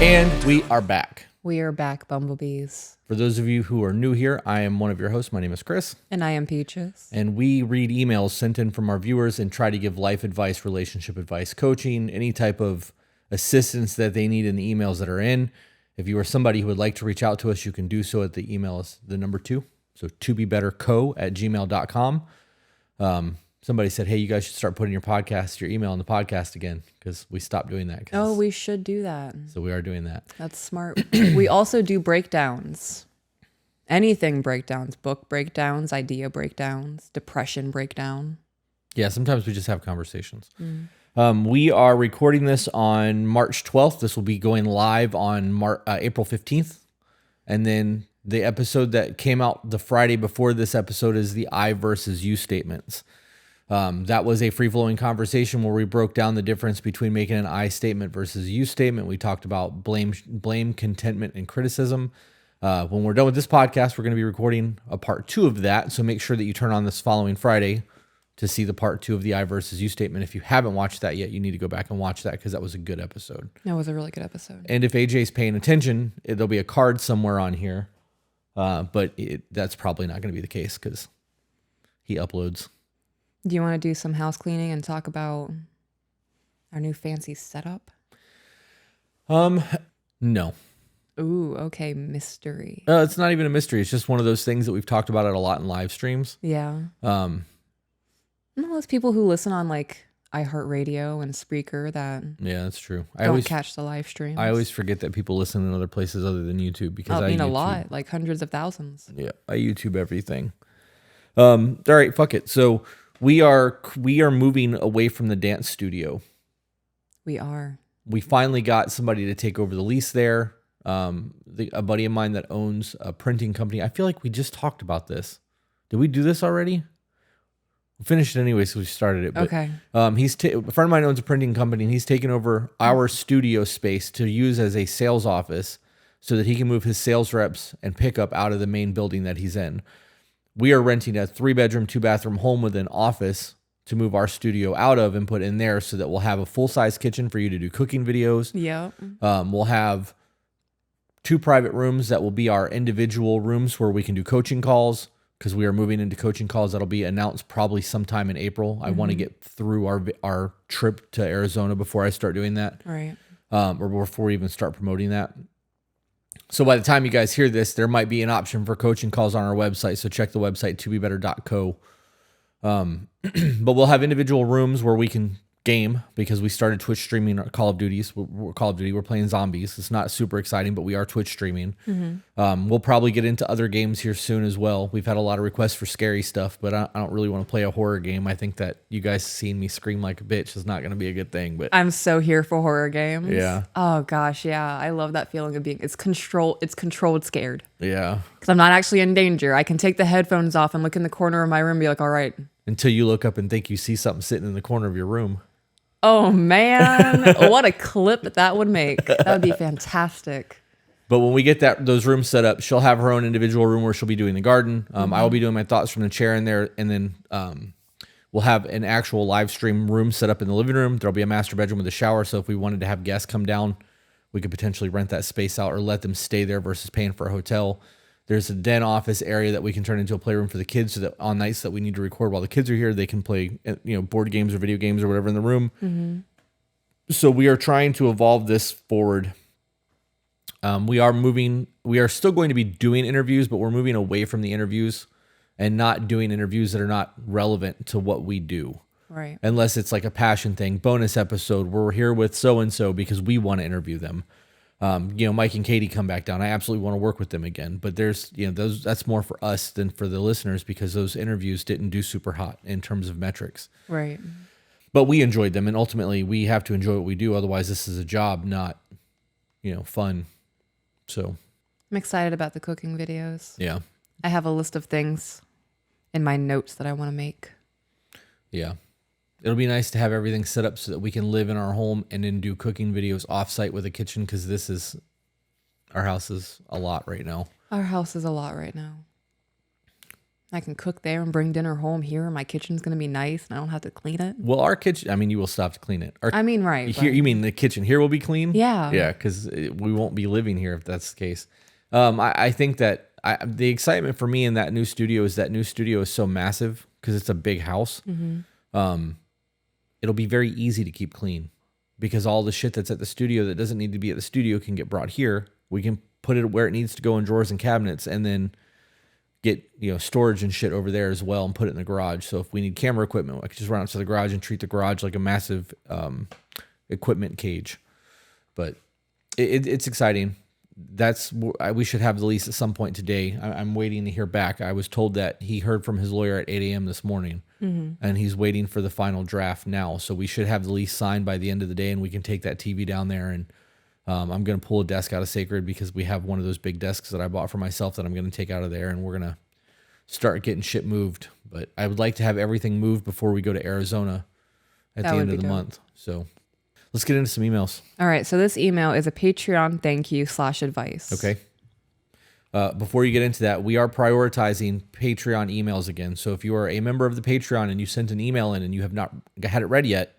And we are back. We are back, bumblebees. For those of you who are new here, I am one of your hosts. My name is Chris. And I am Peaches. And we read emails sent in from our viewers and try to give life advice, relationship advice, coaching, any type of assistance that they need in the emails that are in. If you are somebody who would like to reach out to us, you can do so at the email is the number 2. So tobebetterco@gmail.com. Somebody said, hey, you guys should start putting your email in the podcast again, because we stopped doing that. Oh, we should do that. So we are doing that. That's smart. We also do breakdowns. Anything breakdowns, book breakdowns, idea breakdowns, depression breakdown. Yeah, sometimes we just have conversations. We are recording this on March 12th. This will be going live on April 15th. And then the episode that came out the Friday before this episode is the I versus you statements. That was a free-flowing conversation where we broke down the difference between making an I statement versus a you statement. We talked about blame, contentment, and criticism. When we're done with this podcast, we're going to be recording a part 2 of that. So make sure that you turn on this following Friday to see the part 2 of the I versus you statement. If you haven't watched that yet, you need to go back and watch that, because that was a good episode. That was a really good episode. And if AJ's paying attention, there'll be a card somewhere on here. But that's probably not going to be the case because he uploads. Do you want to do some house cleaning and talk about our new fancy setup? No. Ooh, okay, mystery. It's not even a mystery. It's just one of those things that we've talked about it a lot in live streams. Yeah. All those people who listen on like iHeartRadio and Spreaker that yeah, that's true. I always catch the live streams. I always forget that people listen in other places other than YouTube, because I mean, a lot, like hundreds of thousands. Yeah, I YouTube everything. All right, fuck it. So we are moving away from the dance studio. We are. We finally got somebody to take over the lease there. A buddy of mine that owns a printing company. I feel like we just talked about this. Did we do this already? We finished it anyway, so we started it. But, okay. A friend of mine owns a printing company, and he's taken over our studio space to use as a sales office so that he can move his sales reps and pickup out of the main building that he's in. We are renting a 3-bedroom, 2-bathroom home with an office to move our studio out of and put in there, so that we'll have a full-size kitchen for you to do cooking videos. Yeah. We'll have 2 private rooms that will be our individual rooms where we can do coaching calls, because we are moving into coaching calls. That'll be announced probably sometime in April. I want to get through our trip to Arizona before I start doing that. Right. Or before we even start promoting that. So by the time you guys hear this, there might be an option for coaching calls on our website. So check the website, tobebetter.co. But we'll have individual rooms where we can game, because we started Twitch streaming Call of Duty. We're playing zombies. It's not super exciting, but we are Twitch streaming. We'll probably get into other games here soon as well. We've had a lot of requests for scary stuff, but I don't really want to play a horror game. I think that you guys seeing me scream like a bitch is not going to be a good thing. But I'm so here for horror games. Yeah. Oh gosh, yeah. I love that feeling of being it's controlled scared. Yeah. Because I'm not actually in danger. I can take the headphones off and look in the corner of my room and be like, all right. Until you look up and think you see something sitting in the corner of your room. Oh man, what a clip that would make. That would be fantastic. But when we get those rooms set up, she'll have her own individual room where she'll be doing the garden. I will be doing my thoughts from the chair in there, and then we'll have an actual live stream room set up in the living room. There'll be a master bedroom with a shower, so if we wanted to have guests come down, we could potentially rent that space out or let them stay there versus paying for a hotel. There's a den office area that we can turn into a playroom for the kids, so that on nights that we need to record while the kids are here, they can play, board games or video games or whatever in the room. So we are trying to evolve this forward. We are still going to be doing interviews, but we're moving away from the interviews and not doing interviews that are not relevant to what we do. Right. Unless it's like a passion thing, bonus episode, we're here with so-and-so because we want to interview them. Mike and Katie come back down. I absolutely want to work with them again, but there's, that's more for us than for the listeners, because those interviews didn't do super hot in terms of metrics. Right. But we enjoyed them, and ultimately we have to enjoy what we do. Otherwise this is a job, not, fun. So I'm excited about the cooking videos. Yeah. I have a list of things in my notes that I want to make. Yeah. It'll be nice to have everything set up so that we can live in our home and then do cooking videos offsite with a kitchen, because our house is a lot right now. Our house is a lot right now. I can cook there and bring dinner home here, and my kitchen's going to be nice, and I don't have to clean it. Well, our kitchen, I mean, you will still have to clean it. Right. Here, you mean the kitchen here will be clean? Yeah. Yeah, because we won't be living here if that's the case. I think that the excitement for me in that new studio is so massive because it's a big house. It'll be very easy to keep clean because all the shit that's at the studio that doesn't need to be at the studio can get brought here. We can put it where it needs to go in drawers and cabinets, and then get storage and shit over there as well and put it in the garage. So if we need camera equipment, I can just run out to the garage and treat the garage like a massive equipment cage. But it's exciting. We should have the lease at some point today. I'm waiting to hear back. I was told that he heard from his lawyer at 8 a.m. this morning, and he's waiting for the final draft now. So we should have the lease signed by the end of the day, and we can take that TV down there. And I'm going to pull a desk out of Sacred because we have one of those big desks that I bought for myself that I'm going to take out of there, and we're going to start getting shit moved. But I would like to have everything moved before we go to Arizona at the end of the month. So let's get into some emails. All right. So this email is a Patreon thank you /advice. Okay. Before you get into that, we are prioritizing Patreon emails again. So if you are a member of the Patreon and you sent an email in and you have not had it read yet,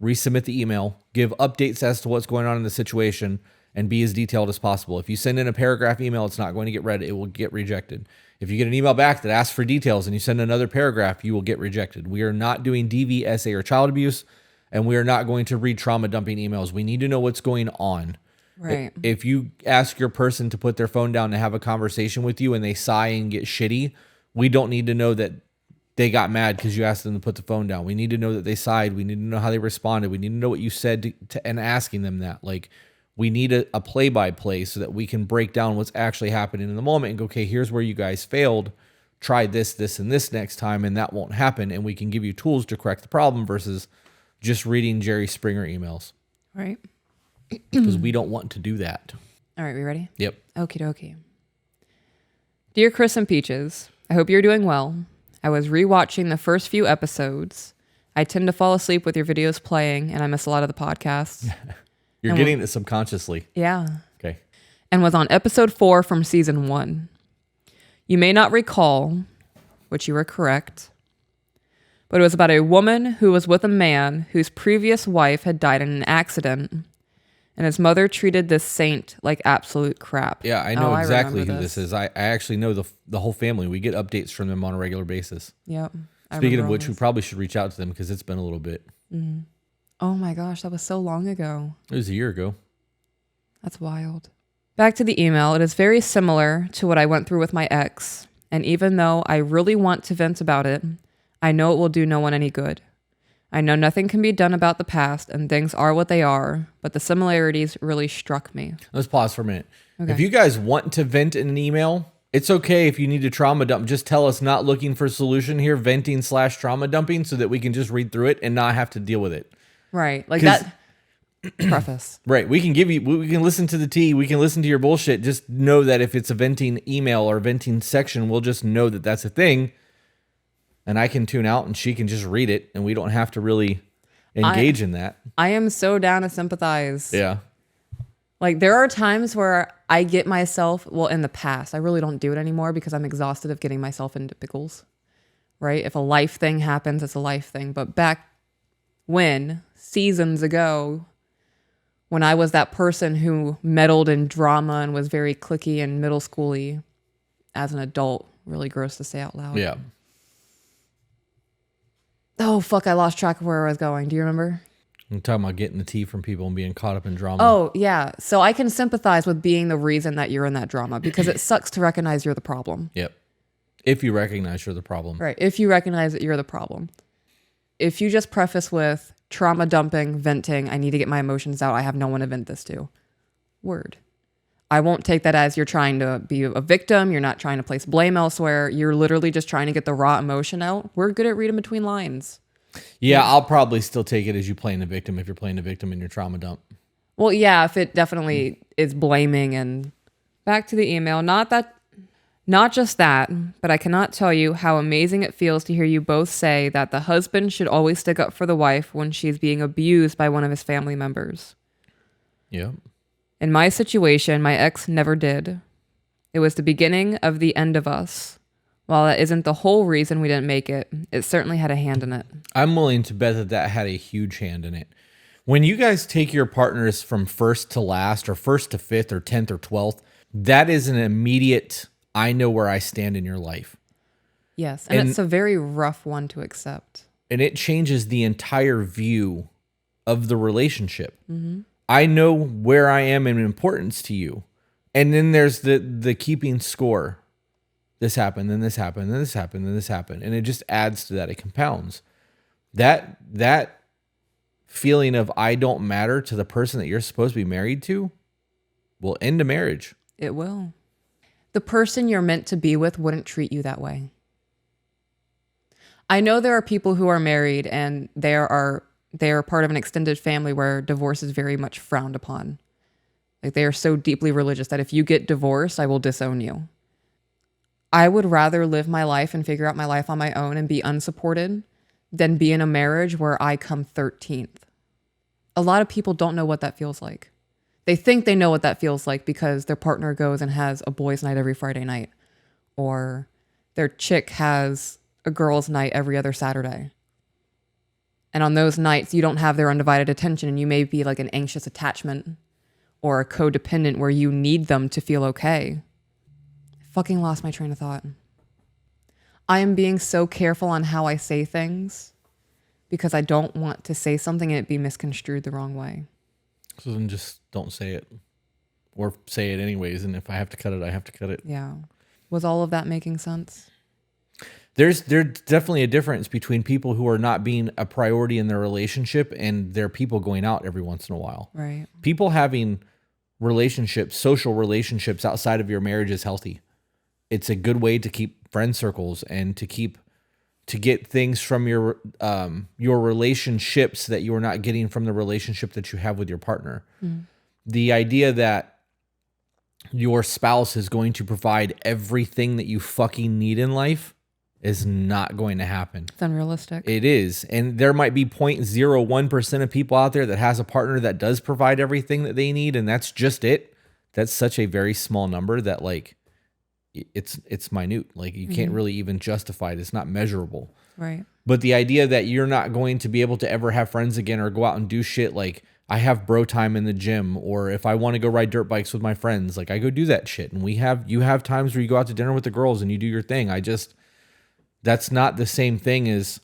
resubmit the email, give updates as to what's going on in the situation, and be as detailed as possible. If you send in a paragraph email, it's not going to get read. It will get rejected. If you get an email back that asks for details and you send another paragraph, you will get rejected. We are not doing DV, SA, or child abuse, and we are not going to read trauma dumping emails. We need to know what's going on. Right. If you ask your person to put their phone down to have a conversation with you and they sigh and get shitty, we don't need to know that they got mad because you asked them to put the phone down. We need to know that they sighed. We need to know how they responded. We need to know what you said and asking them that. Like, we need a play-by-play so that we can break down what's actually happening in the moment and go, okay, here's where you guys failed. Try this, this, and this next time, and that won't happen. And we can give you tools to correct the problem versus just reading Jerry Springer emails. Right. Because we don't want to do that. All right, we ready? Yep. Okie dokie. Dear Chris and Peaches, I hope you're doing well. I was rewatching the first few episodes. I tend to fall asleep with your videos playing, and I miss a lot of the podcasts. You're getting it subconsciously. Yeah. Okay. And was on episode 4 from season 1. You may not recall, which you were correct, but it was about a woman who was with a man whose previous wife had died in an accident, and his mother treated this saint like absolute crap. Yeah, I know exactly who remember this is. I actually know the whole family. We get updates from them on a regular basis. Yep. Speaking of which, we probably should reach out to them because it's been a little bit. Mm-hmm. Oh my gosh, that was so long ago. It was a year ago. That's wild. Back to the email. It is very similar to what I went through with my ex. And even though I really want to vent about it, I know it will do no one any good. I know nothing can be done about the past and things are what they are, but the similarities really struck me. Let's pause for a minute. Okay. If you guys want to vent in an email, it's okay if you need to trauma dump. Just tell us not looking for a solution here, venting / trauma dumping, so that we can just read through it and not have to deal with it. Right. Like that preface. Right. We can listen to the tea. We can listen to your bullshit. Just know that if it's a venting email or venting section, we'll just know that that's a thing. And I can tune out and she can just read it and we don't have to really engage in that. I am so down to sympathize. Yeah. Like there are times where I get myself, well, in the past, I really don't do it anymore because I'm exhausted of getting myself into pickles. Right. If a life thing happens, it's a life thing. But back when, seasons ago, when I was that person who meddled in drama and was very cliquey and middle schooly as an adult, really gross to say out loud. Yeah. Oh, fuck, I lost track of where I was going. Do you remember? I'm talking about getting the tea from people and being caught up in drama. Oh, yeah. So I can sympathize with being the reason that you're in that drama because it sucks to recognize you're the problem. Yep. If you recognize you're the problem. Right. If you recognize that you're the problem. If you just preface with trauma dumping, venting, I need to get my emotions out. I have no one to vent this to. Word. I won't take that as you're trying to be a victim. You're not trying to place blame elsewhere. You're literally just trying to get the raw emotion out. We're good at reading between lines. Yeah, I'll probably still take it as you playing a victim if you're playing a victim in your trauma dump. Well, yeah, if it definitely is blaming. And back to the email, not just that, but I cannot tell you how amazing it feels to hear you both say that the husband should always stick up for the wife when she's being abused by one of his family members. Yeah. In my situation, my ex never did. It was the beginning of the end of us. While that isn't the whole reason we didn't make it, it certainly had a hand in it. I'm willing to bet that that had a huge hand in it. When you guys take your partners from first to last, or first to fifth, or 10th, or 12th, that is an immediate, I know where I stand in your life. Yes, and it's a very rough one to accept. And it changes the entire view of the relationship. I know where I am in importance to you. And then there's the keeping score. This happened, then this happened, then this happened, then this happened. And it just adds to that. It compounds. That feeling of I don't matter to the person that you're supposed to be married to will end a marriage. It will. The person you're meant to be with wouldn't treat you that way. I know there are people who are married and they are part of an extended family where divorce is very much frowned upon. Like they are so deeply religious that if you get divorced, I will disown you. I would rather live my life and figure out my life on my own and be unsupported than be in a marriage where I come 13th. A lot of people don't know what that feels like. They think they know what that feels like because their partner goes and has a boys' night every Friday night, or their chick has a girls' night every other Saturday. And on those nights, you don't have their undivided attention, and you may be like an anxious attachment or a codependent where you need them to feel okay. I fucking lost my train of thought. I am being so careful on how I say things because I don't want to say something and it be misconstrued the wrong way. So then just don't say it, or say it anyways. And if I have to cut it, I have to cut it. Yeah. Was all of that making sense? There's definitely a difference between people who are not being a priority in their relationship and their people going out every once in a while. Right. People having relationships, social relationships outside of your marriage is healthy. It's a good way to keep friend circles and to get things from your relationships that you are not getting from the relationship that you have with your partner. The idea that your spouse is going to provide everything that you fucking need in life is not going to happen. It's unrealistic. It is. And there might be 0.01% of people out there that has a partner that does provide everything that they need, and that's just it. That's such a very small number that like it's minute. Like you can't really even justify it. It's not measurable. Right. But the idea that you're not going to be able to ever have friends again or go out and do shit like I have bro time in the gym, or if I want to go ride dirt bikes with my friends, like I go do that shit. And you have times where you go out to dinner with the girls and you do your thing. That's not the same thing as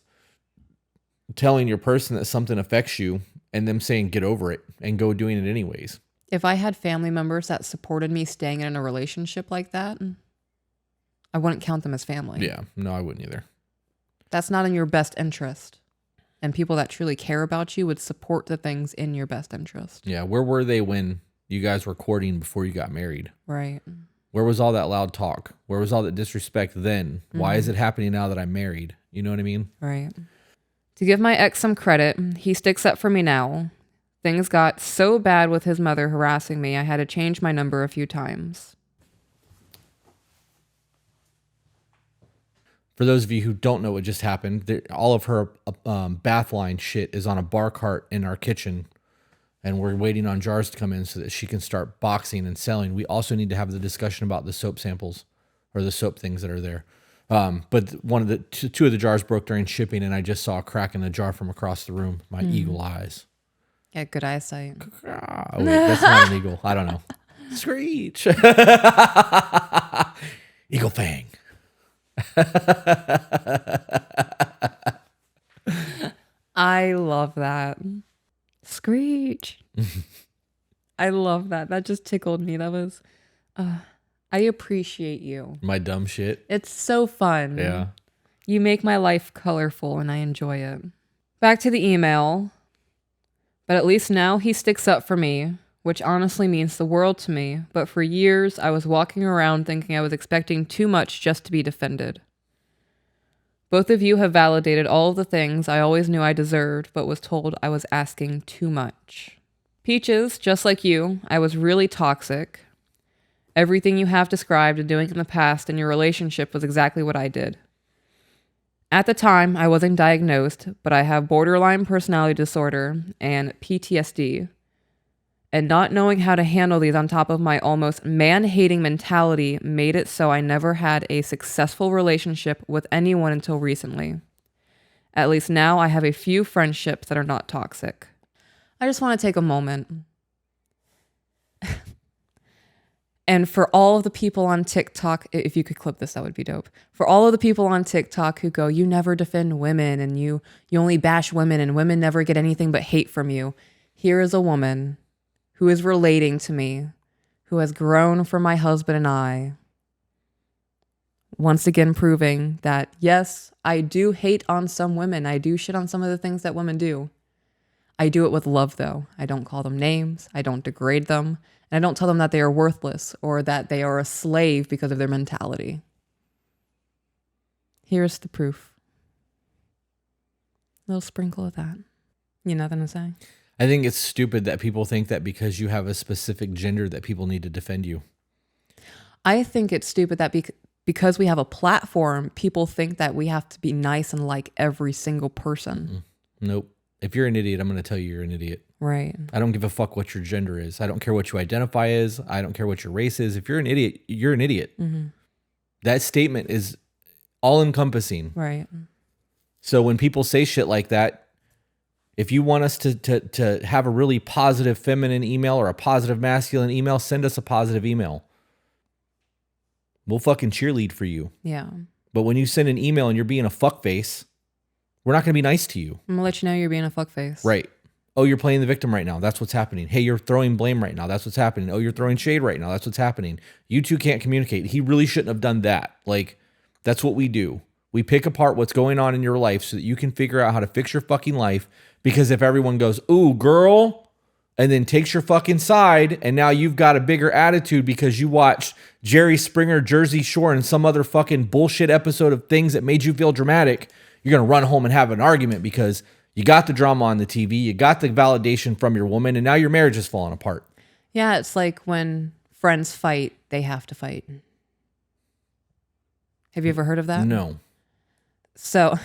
telling your person that something affects you and them saying get over it and go doing it anyways. If I had family members that supported me staying in a relationship like that, I wouldn't count them as family. Yeah, no, I wouldn't either. That's not in your best interest. And people that truly care about you would support the things in your best interest. Yeah, where were they when you guys were courting before you got married? Right. Where was all that loud talk? Where was all that disrespect then? Why is it happening now that I'm married? You know what I mean? Right. To give my ex some credit, he sticks up for me now. Things got so bad with his mother harassing me, I had to change my number a few times. For those of you who don't know what just happened, all of her bath line shit is on a bar cart in our kitchen, and we're waiting on jars to come in so that she can start boxing and selling. We also need to have the discussion about the soap samples or the soap things that are there. But two of the jars broke during shipping, and I just saw a crack in the jar from across the room. My eagle eyes. Yeah, good eyesight. Oh, wait, that's not an eagle. I don't know. Screech. Eagle fang. I love that. Screech. I love that. That just tickled me. That was, I appreciate you. My dumb shit. It's so fun. Yeah. You make my life colorful and I enjoy it. Back to the email. But at least now he sticks up for me, which honestly means the world to me. But for years, I was walking around thinking I was expecting too much just to be defended. Both of you have validated all of the things I always knew I deserved, but was told I was asking too much. Peaches, just like you, I was really toxic. Everything you have described and doing in the past in your relationship was exactly what I did. At the time, I wasn't diagnosed, but I have borderline personality disorder and PTSD. And not knowing how to handle these on top of my almost man-hating mentality made it so I never had a successful relationship with anyone until recently. At least now I have a few friendships that are not toxic. I just want to take a moment. And for all of the people on TikTok, if you could clip this, that would be dope. For all of the people on TikTok who go, you never defend women and you only bash women and women never get anything but hate from you. Here is a woman who is relating to me, who has grown from my husband and I. Once again, proving that, yes, I do hate on some women. I do shit on some of the things that women do. I do it with love, though. I don't call them names. I don't degrade them. And I don't tell them that they are worthless or that they are a slave because of their mentality. Here's the proof. A little sprinkle of that. You nothing to say? I think it's stupid that people think that because you have a specific gender that people need to defend you. I think it's stupid that because we have a platform, people think that we have to be nice and like every single person. Nope. If you're an idiot, I'm going to tell you you're an idiot. Right. I don't give a fuck what your gender is. I don't care what you identify as. I don't care what your race is. If you're an idiot, you're an idiot. Mm-hmm. That statement is all encompassing. Right. So when people say shit like that, if you want us to have a really positive feminine email or a positive masculine email, send us a positive email. We'll fucking cheerlead for you. Yeah. But when you send an email and you're being a fuckface, we're not going to be nice to you. I'm going to let you know you're being a fuckface. Right. Oh, you're playing the victim right now. That's what's happening. Hey, you're throwing blame right now. That's what's happening. Oh, you're throwing shade right now. That's what's happening. You two can't communicate. He really shouldn't have done that. Like, that's what we do. We pick apart what's going on in your life so that you can figure out how to fix your fucking life. Because if everyone goes, ooh, girl, and then takes your fucking side, and now you've got a bigger attitude because you watched Jerry Springer, Jersey Shore, and some other fucking bullshit episode of things that made you feel dramatic, you're going to run home and have an argument because you got the drama on the TV, you got the validation from your woman, and now your marriage is falling apart. Yeah, it's like when friends fight, they have to fight. Have you ever heard of that? No. So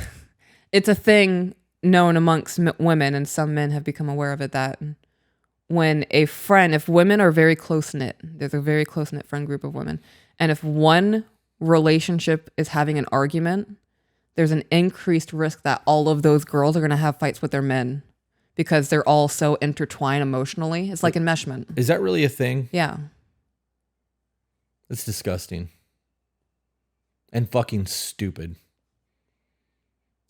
it's a thing known amongst women, and some men have become aware of it, that when a friend, if women are very close-knit, there's a very close-knit friend group of women, and if one relationship is having an argument, there's an increased risk that all of those girls are going to have fights with their men because they're all so intertwined emotionally. It's like in Meshmen. Is that really a thing? Yeah. It's disgusting. And fucking stupid.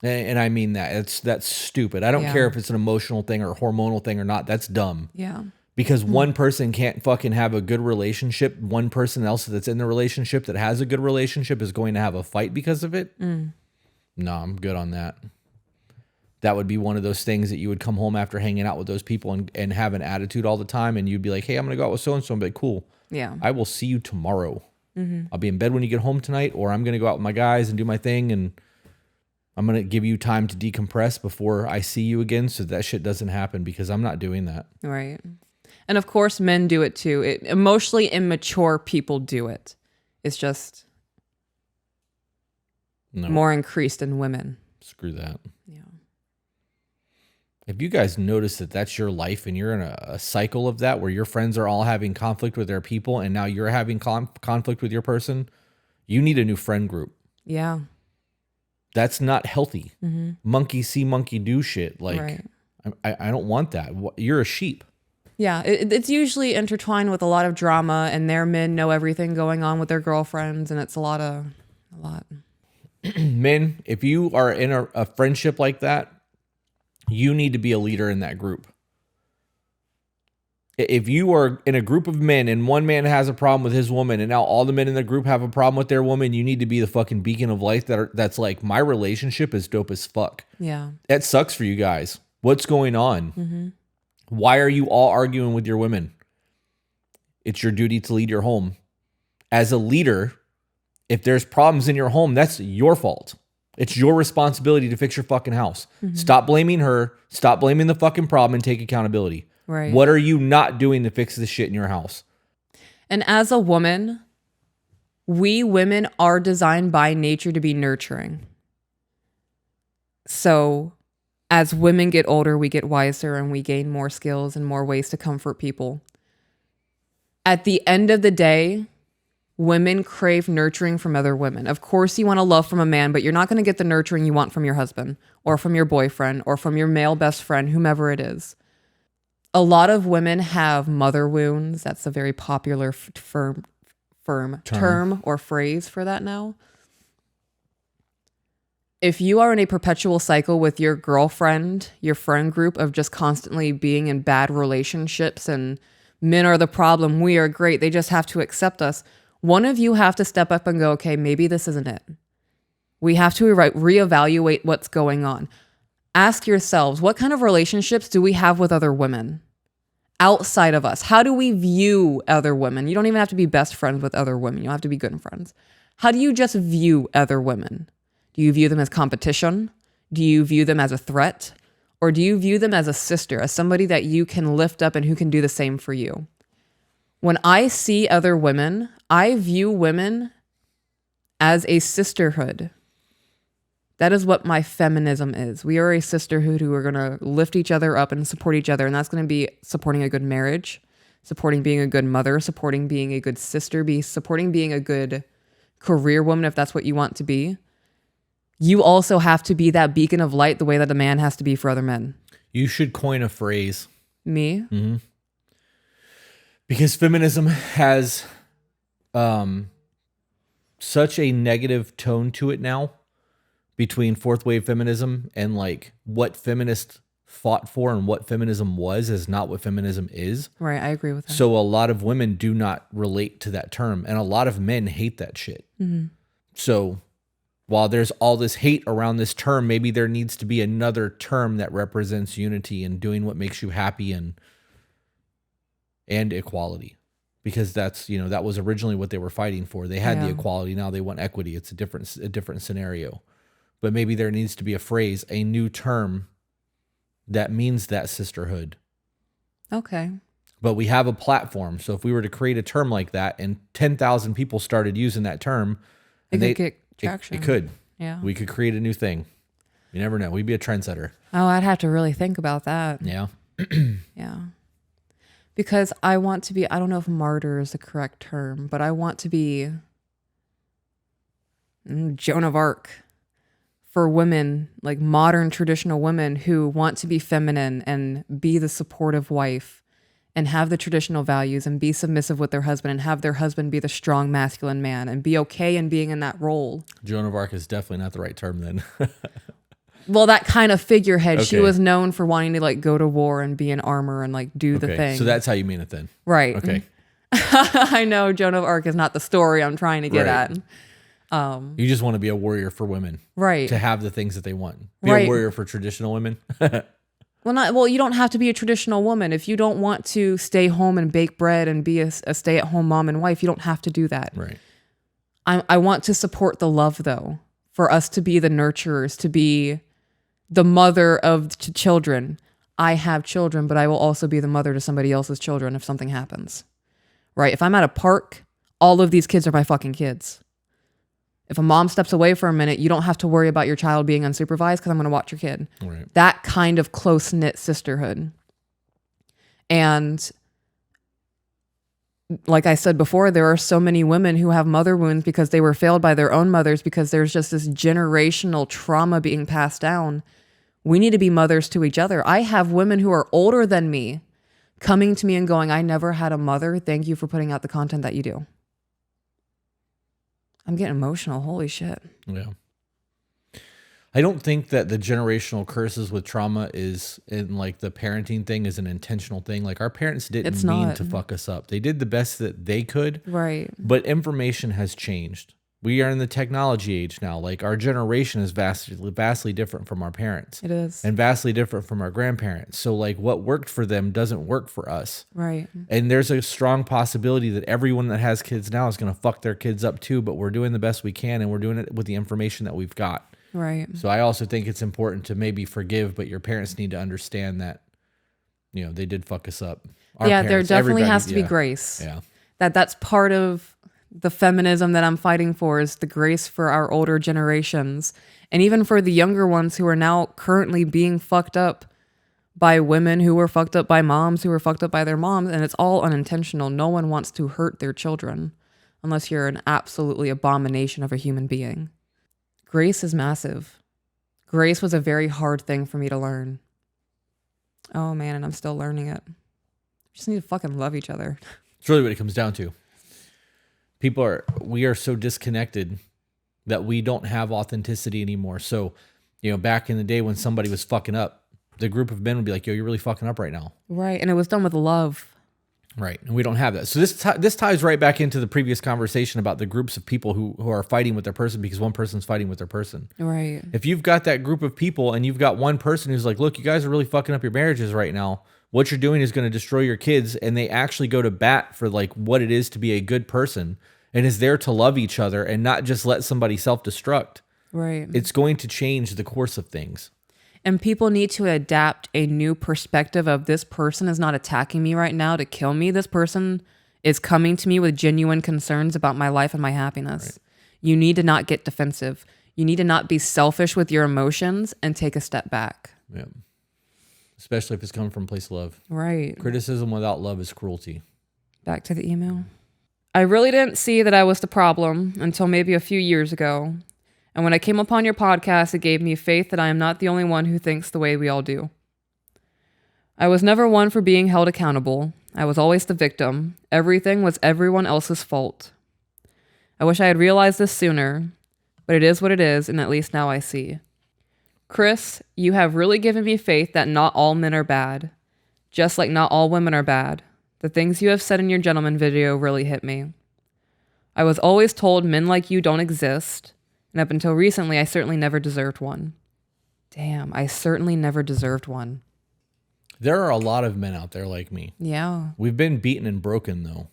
And I mean that. That's stupid. I don't care if it's an emotional thing or a hormonal thing or not. That's dumb. Yeah. Because one person can't fucking have a good relationship. One person else that's in the relationship that has a good relationship is going to have a fight because of it. No, I'm good on that. That would be one of those things that you would come home after hanging out with those people and have an attitude all the time. And you'd be like, hey, I'm going to go out with so-and-so. And be like, cool. Yeah. I will see you tomorrow. I'll be in bed when you get home tonight, or I'm going to go out with my guys and do my thing. And I'm going to give you time to decompress before I see you again. So that shit doesn't happen, because I'm not doing that. Right. And of course, men do it too. Emotionally immature people do it. It's just more increased in women. Screw that. Yeah. If you guys notice that that's your life and you're in a cycle of that where your friends are all having conflict with their people and now you're having conflict with your person, you need a new friend group. Yeah. That's not healthy. Monkey see, monkey do shit. Like, right. I don't want that. You're a sheep. Yeah, it's usually intertwined with a lot of drama, and their men know everything going on with their girlfriends, and it's a lot. Men, if you are in a friendship like that, you need to be a leader in that group. If you are in a group of men and one man has a problem with his woman and now all the men in the group have a problem with their woman, you need to be the fucking beacon of light that's like, my relationship is dope as fuck. Yeah. That sucks for you guys. What's going on? Why are you all arguing with your women? It's your duty to lead your home. As a leader, if there's problems in your home, that's your fault. It's your responsibility to fix your fucking house. Stop blaming her. Stop blaming the fucking problem and take accountability. Right. What are you not doing to fix this shit in your house? And as a woman, we women are designed by nature to be nurturing. So as women get older, we get wiser and we gain more skills and more ways to comfort people. At the end of the day, women crave nurturing from other women. Of course, you want to love from a man, but you're not going to get the nurturing you want from your husband or from your boyfriend or from your male best friend, whomever it is. A lot of women have mother wounds. That's a very popular term or phrase for that now. If you are in a perpetual cycle with your girlfriend, your friend group of just constantly being in bad relationships and men are the problem, we are great, they just have to accept us. One of you have to step up and go, okay, maybe this isn't it. We have to reevaluate what's going on. Ask yourselves, what kind of relationships do we have with other women outside of us? How do we view other women? You don't even have to be best friends with other women. You don't have to be good friends. How do you just view other women? Do you view them as competition? Do you view them as a threat? Or do you view them as a sister, as somebody that you can lift up and who can do the same for you? When I see other women, I view women as a sisterhood. That is what my feminism is. We are a sisterhood who are going to lift each other up and support each other. And that's going to be supporting a good marriage, supporting being a good mother, supporting being a good sister, supporting being a good career woman, if that's what you want to be. You also have to be that beacon of light the way that a man has to be for other men. You should coin a phrase. Me? Mm-hmm. Because feminism has such a negative tone to it now between fourth wave feminism and like what feminists fought for and what feminism was is not what feminism is. Right, I agree with that. So a lot of women do not relate to that term and a lot of men hate that shit. Mm-hmm. So while there's all this hate around this term, maybe there needs to be another term that represents unity and doing what makes you happy and equality. Because that's, that was originally what they were fighting for. They had the equality, now they want equity. It's a different scenario. But maybe there needs to be a phrase, a new term that means that sisterhood. Okay. But we have a platform. So if we were to create a term like that and 10,000 people started using that term, It could get traction. It could. Yeah. We could create a new thing. You never know. We'd be a trendsetter. Oh, I'd have to really think about that. Yeah. Yeah. Because I want to be, I don't know if martyr is the correct term, but I want to be Joan of Arc for women, like modern traditional women who want to be feminine and be the supportive wife and have the traditional values and be submissive with their husband and have their husband be the strong masculine man and be okay in being in that role. Joan of Arc is definitely not the right term then. Well, that kind of figurehead. Okay. She was known for wanting to like go to war and be in armor and like do the thing. So that's how you mean it then. Right. Okay. I know Joan of Arc is not the story I'm trying to get Right. at. You just want to be a warrior for women. Right. To have the things that they want. Be Right. a warrior for traditional women. Well, you don't have to be a traditional woman. If you don't want to stay home and bake bread and be a stay-at-home mom and wife, you don't have to do that. Right. I want to support the love, though, for us to be the nurturers, to be the mother of children. I have children, but I will also be the mother to somebody else's children if something happens. Right? If I'm at a park, all of these kids are my fucking kids. If a mom steps away for a minute, you don't have to worry about your child being unsupervised because I'm going to watch your kid. Right. That kind of close-knit sisterhood. And like I said before, there are so many women who have mother wounds because they were failed by their own mothers because there's just this generational trauma being passed down. We need to be mothers to each other. I have women who are older than me coming to me and going, I never had a mother. Thank you for putting out the content that you do. I'm getting emotional. Holy shit. Yeah. I don't think that the generational curses with trauma is in like the parenting thing is an intentional thing. Like our parents didn't mean to fuck us up. They did the best that they could. Right. But information has changed. We are in the technology age now. Like our generation is vastly different from our parents. It is. And vastly different from our grandparents. So like what worked for them doesn't work for us. Right. And there's a strong possibility that everyone that has kids now is going to fuck their kids up too, but we're doing the best we can and we're doing it with the information that we've got. Right. So I also think it's important to maybe forgive, but your parents need to understand that, they did fuck us up. Our there parents, definitely everybody, has to be grace. Yeah. That's part of the feminism that I'm fighting for is the grace for our older generations. And even for the younger ones who are now currently being fucked up by women who were fucked up by moms who were fucked up by their moms, and it's all unintentional. No one wants to hurt their children unless you're an absolutely abomination of a human being. Grace is massive. Grace was a very hard thing for me to learn. Oh man, and I'm still learning it. Just need to fucking love each other. It's really what it comes down to. We are so disconnected that we don't have authenticity anymore. So, back in the day when somebody was fucking up, the group of men would be like, yo, you're really fucking up right now. Right. And it was done with love. Right. And we don't have that. So this ties right back into the previous conversation about the groups of people who are fighting with their person because one person's fighting with their person. Right. If you've got that group of people and you've got one person who's like, look, you guys are really fucking up your marriages right now. What you're doing is going to destroy your kids. And they actually go to bat for like what it is to be a good person and is there to love each other and not just let somebody self-destruct. Right. It's going to change the course of things. And people need to adapt a new perspective of this person is not attacking me right now to kill me. This person is coming to me with genuine concerns about my life and my happiness. Right. You need to not get defensive. You need to not be selfish with your emotions and take a step back. Yeah. Especially if it's coming from a place of love. Right. Criticism without love is cruelty. Back to the email. I really didn't see that I was the problem until maybe a few years ago. And when I came upon your podcast, it gave me faith that I am not the only one who thinks the way we all do. I was never one for being held accountable. I was always the victim. Everything was everyone else's fault. I wish I had realized this sooner, but it is what it is, and at least now I see. Chris, you have really given me faith that not all men are bad, just like not all women are bad. The things you have said in your gentleman video really hit me. I was always told men like you don't exist, and up until recently, I certainly never deserved one. Damn, I certainly never deserved one. There are a lot of men out there like me. Yeah. We've been beaten and broken, though.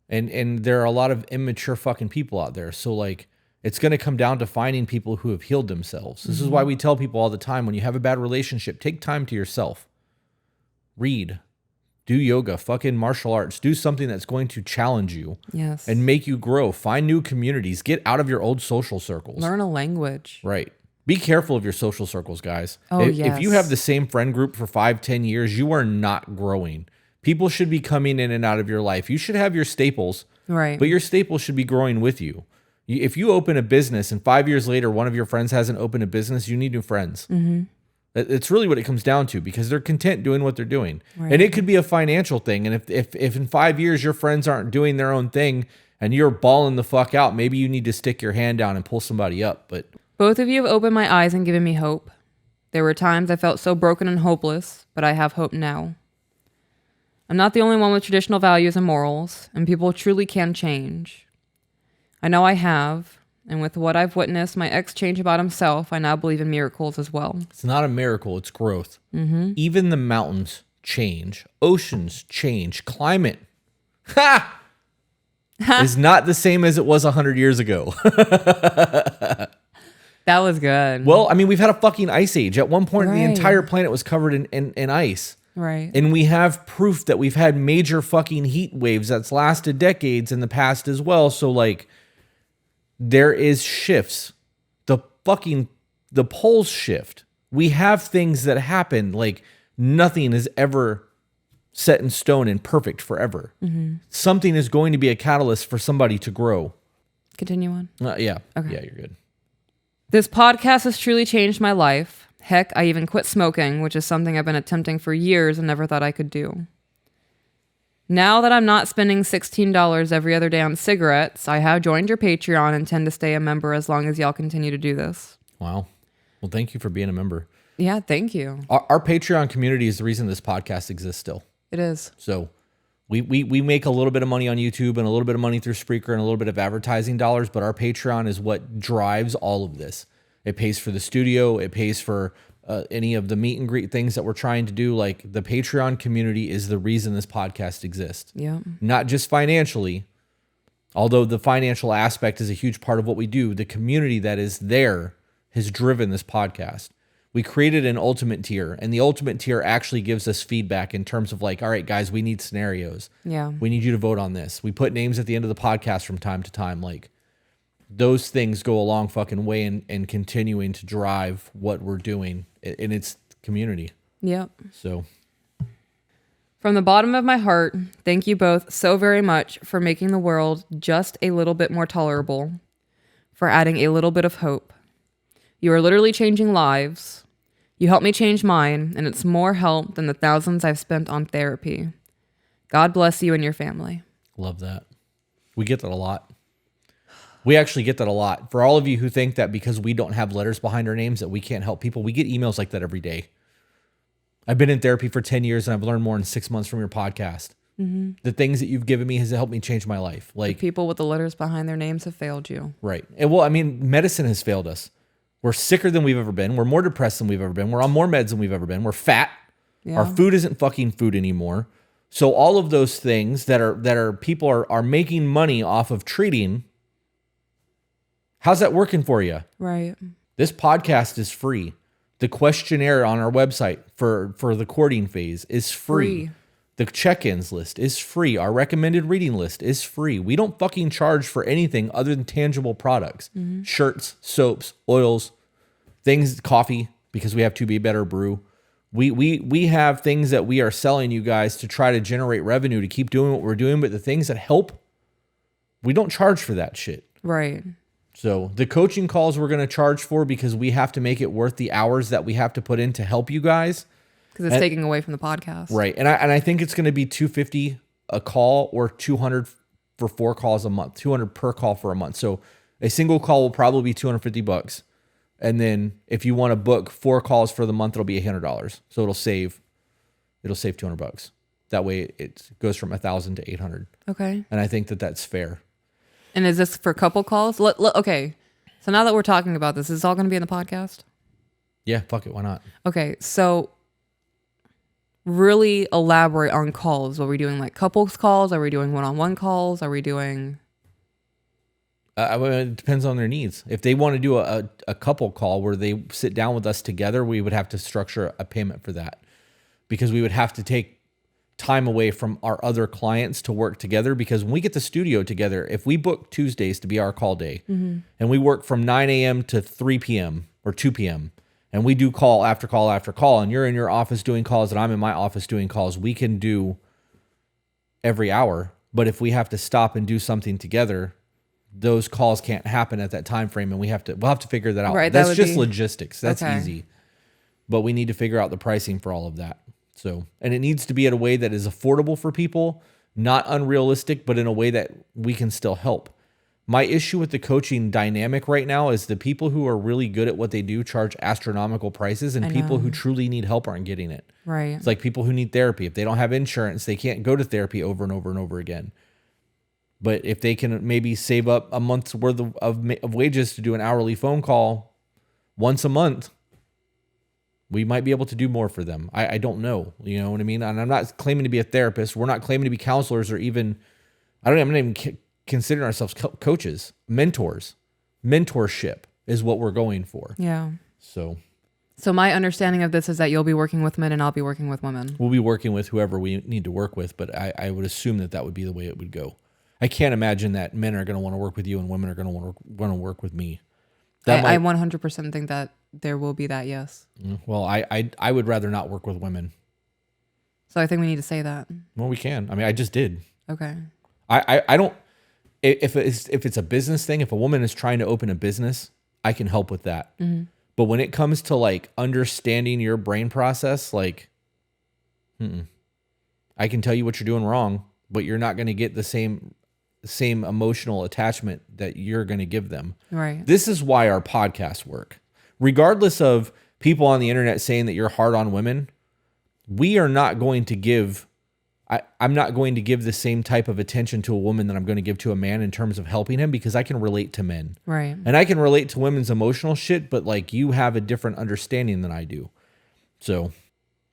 And there are a lot of immature fucking people out there. So, like, it's going to come down to finding people who have healed themselves. This is why we tell people all the time, when you have a bad relationship, take time to yourself. Read. Do yoga, fucking martial arts. Do something that's going to challenge you. Yes. And make you grow. Find new communities. Get out of your old social circles. Learn a language. Right. Be careful of your social circles, guys. Oh, if you have the same friend group for 5-10 years, you are not growing. People should be coming in and out of your life. You should have your staples. Right. But your staples should be growing with you. If you open a business and 5 years later, one of your friends hasn't opened a business, you need new friends. Mm-hmm. It's really what it comes down to because they're content doing what they're doing. Right. And it could be a financial thing. And if in 5 years your friends aren't doing their own thing and you're balling the fuck out, maybe you need to stick your hand down and pull somebody up. But both of you have opened my eyes and given me hope. There were times I felt so broken and hopeless, but I have hope now. I'm not the only one with traditional values and morals, and people truly can change. I know I have. And with what I've witnessed my ex change about himself, I now believe in miracles as well. It's not a miracle, it's growth. Mm-hmm. Even the mountains change. Oceans change. Climate is not the same as it was 100 years ago. That was good. Well, I mean, we've had a fucking ice age. At one point, the entire planet was covered in ice. Right. And we have proof that we've had major fucking heat waves that's lasted decades in the past as well. So, like, there is shifts. The poles shift. We have things that happen. Like, nothing is ever set in stone and perfect forever. Mm-hmm. Something is going to be a catalyst for somebody to grow. Continue on. Yeah. Okay. Yeah, you're good. This podcast has truly changed my life. Heck, I even quit smoking, which is something I've been attempting for years and never thought I could do. Now that I'm not spending $16 every other day on cigarettes, I have joined your Patreon and intend to stay a member as long as y'all continue to do this. Wow. Well, thank you for being a member. Yeah, thank you. Our Patreon community is the reason this podcast exists still. It is. So we make a little bit of money on YouTube and a little bit of money through Spreaker and a little bit of advertising dollars, but our Patreon is what drives all of this. It pays for the studio. It pays for any of the meet and greet things that we're trying to do. Like, the Patreon community is the reason this podcast exists. Yeah. Not just financially, although the financial aspect is a huge part of what we do. The community that is there has driven this podcast. We created an ultimate tier, and the ultimate tier actually gives us feedback in terms of like, all right, guys, we need scenarios. Yeah. We need you to vote on this. We put names at the end of the podcast from time to time. Like, those things go a long fucking way in continuing to drive what we're doing, and it's community. Yep. So From the bottom of my heart, thank you both so very much for making the world just a little bit more tolerable, for adding a little bit of hope. You are literally changing lives. You helped me change mine, and it's more help than the thousands I've spent on therapy. God bless you and your family. love that. We get that a lot. We actually get that a lot. For all of you who think that because we don't have letters behind our names that we can't help people, we get emails like that every day. I've been in therapy for 10 years and I've learned more in 6 months from your podcast. Mm-hmm. The things that you've given me has helped me change my life. Like The people with the letters behind their names have failed you. Right. And well, I mean, medicine has failed us. We're sicker than we've ever been. We're more depressed than we've ever been. We're on more meds than we've ever been. We're fat. Yeah. Our food isn't fucking food anymore. So all of those things that are people are making money off of treating. How's that working for you? Right. This podcast is free. The questionnaire on our website for the courting phase is free. The check-ins list is free. Our recommended reading list is free. We don't fucking charge for anything other than tangible products. Mm-hmm. Shirts, soaps, oils, things, coffee, because we have To Be Better Brew. We have things that we are selling you guys to try to generate revenue to keep doing what we're doing, but the things that help, we don't charge for that shit. Right. So the coaching calls we're going to charge for because we have to make it worth the hours that we have to put in to help you guys. Because it's taking away from the podcast. Right. And I think it's going to be $250 a call or $200 for 4 calls a month, $200 per call for a month. So a single call will probably be $250. And then if you want to book 4 calls for the month, it'll be $800. So it'll save $200. That way it goes from 1,000 to 800. Okay. And I think that that's fair. And is this for couple calls? Okay. So now that we're talking about this, is this all going to be in the podcast? Yeah, fuck it. Why not? Okay. So really elaborate on calls. Are we doing like couples calls? Are we doing one-on-one calls? Are we doing... It depends on their needs. If they want to do a couple call where they sit down with us together, we would have to structure a payment for that because we would have to take time away from our other clients to work together. Because when we get the studio together, if we book Tuesdays to be our call day and we work from 9 a.m. to 3 p.m. or 2 p.m. and we do call after call after call, and you're in your office doing calls and I'm in my office doing calls, we can do every hour. But if we have to stop and do something together, those calls can't happen at that time frame, and we'll have to figure that out. Right, that's just logistics. That's okay. easy. But we need to figure out the pricing for all of that. So, and it needs to be at a way that is affordable for people, not unrealistic, but in a way that we can still help. My issue with the coaching dynamic right now is the people who are really good at what they do charge astronomical prices, and people who truly need help aren't getting it. Right. It's like people who need therapy. If they don't have insurance, they can't go to therapy over and over and over again. But if they can maybe save up a month's worth of wages to do an hourly phone call once a month, we might be able to do more for them. I don't know. You know what I mean? And I'm not claiming to be a therapist. We're not claiming to be counselors or even, I'm not even considering ourselves coaches, mentors. Mentorship is what we're going for. Yeah. So my understanding of this is that you'll be working with men and I'll be working with women. we'll be working with whoever we need to work with, but I would assume that would be the way it would go. I can't imagine that men are going to want to work with you and women are going to want to work with me. I 100% think that there will be that, yes. Well, I would rather not work with women. So I think we need to say that. Well, we can. I mean, I just did. Okay. I don't. If it's a business thing, if a woman is trying to open a business, I can help with that. Mm-hmm. But when it comes to like understanding your brain process, like, I can tell you what you're doing wrong, but you're not going to get the same emotional attachment that you're going to give them. Right. This is why our podcasts work. Regardless of people on the internet saying that you're hard on women, we are not going to give, I'm not going to give the same type of attention to a woman that I'm going to give to a man in terms of helping him, because I can relate to men. Right. And I can relate to women's emotional shit, but like you have a different understanding than I do. So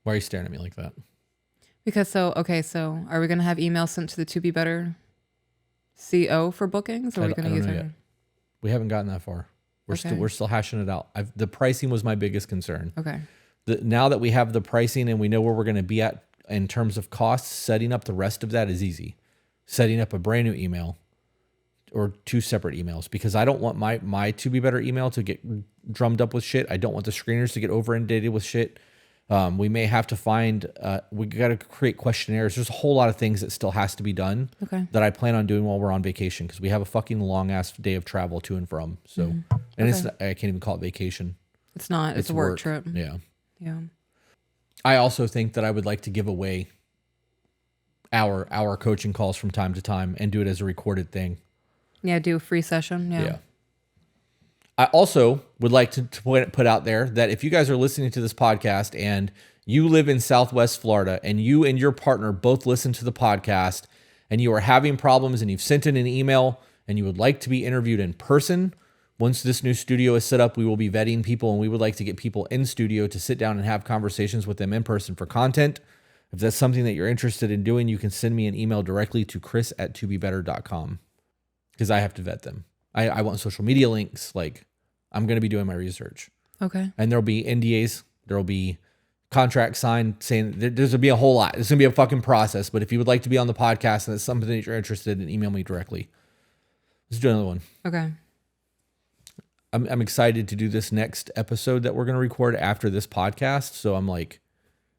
why are you staring at me like that? Because so are we going to have emails sent to the To Be Better CO for bookings? Or are we going to use her? We haven't gotten that far. We're still hashing it out. The pricing was my biggest concern. Okay. Now that we have the pricing and we know where we're going to be at in terms of costs, setting up the rest of that is easy. Setting up a brand new email or 2 separate emails, because I don't want my To Be Better email to get drummed up with shit. I don't want the screeners to get over inundated with shit. We may have to find, we got to create questionnaires. There's a whole lot of things that still has to be done that I plan on doing while we're on vacation, because we have a fucking long ass day of travel to and from. So, and it's, I can't even call it vacation. It's not. It's a work trip. Yeah. Yeah. I also think that I would like to give away our coaching calls from time to time and do it as a recorded thing. Yeah, do a free session. Yeah. I also would like to put out there that if you guys are listening to this podcast and you live in Southwest Florida and you and your partner both listen to the podcast and you are having problems and you've sent in an email and you would like to be interviewed in person, once this new studio is set up, we will be vetting people, and we would like to get people in studio to sit down and have conversations with them in person for content. If that's something that you're interested in doing, you can send me an email directly to chris@tobebetter.com, because I have to vet them. I want social media links. Like, I'm going to be doing my research. Okay. And there'll be NDAs. There'll be contracts signed saying there's going to be a whole lot. It's going to be a fucking process. But if you would like to be on the podcast and it's something that you're interested in, email me directly. Let's do another one. Okay. I'm excited to do this next episode that we're going to record after this podcast. So I'm like,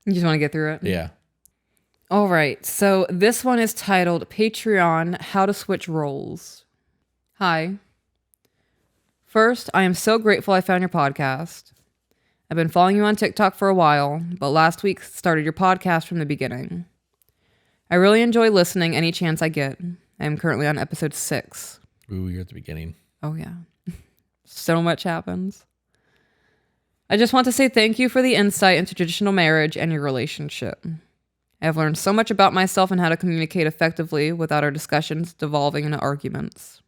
You just want to get through it? yeah. All right. So this one is titled Patreon, How to Switch Roles. Hi. First, I am so grateful I found your podcast. I've been following you on TikTok for a while, but last week started your podcast from the beginning. I really enjoy listening any chance I get. I am currently on episode 6. Ooh, you're at the beginning. Oh, yeah. So much happens. I just want to say thank you for the insight into traditional marriage and your relationship. I have learned so much about myself and how to communicate effectively without our discussions devolving into arguments.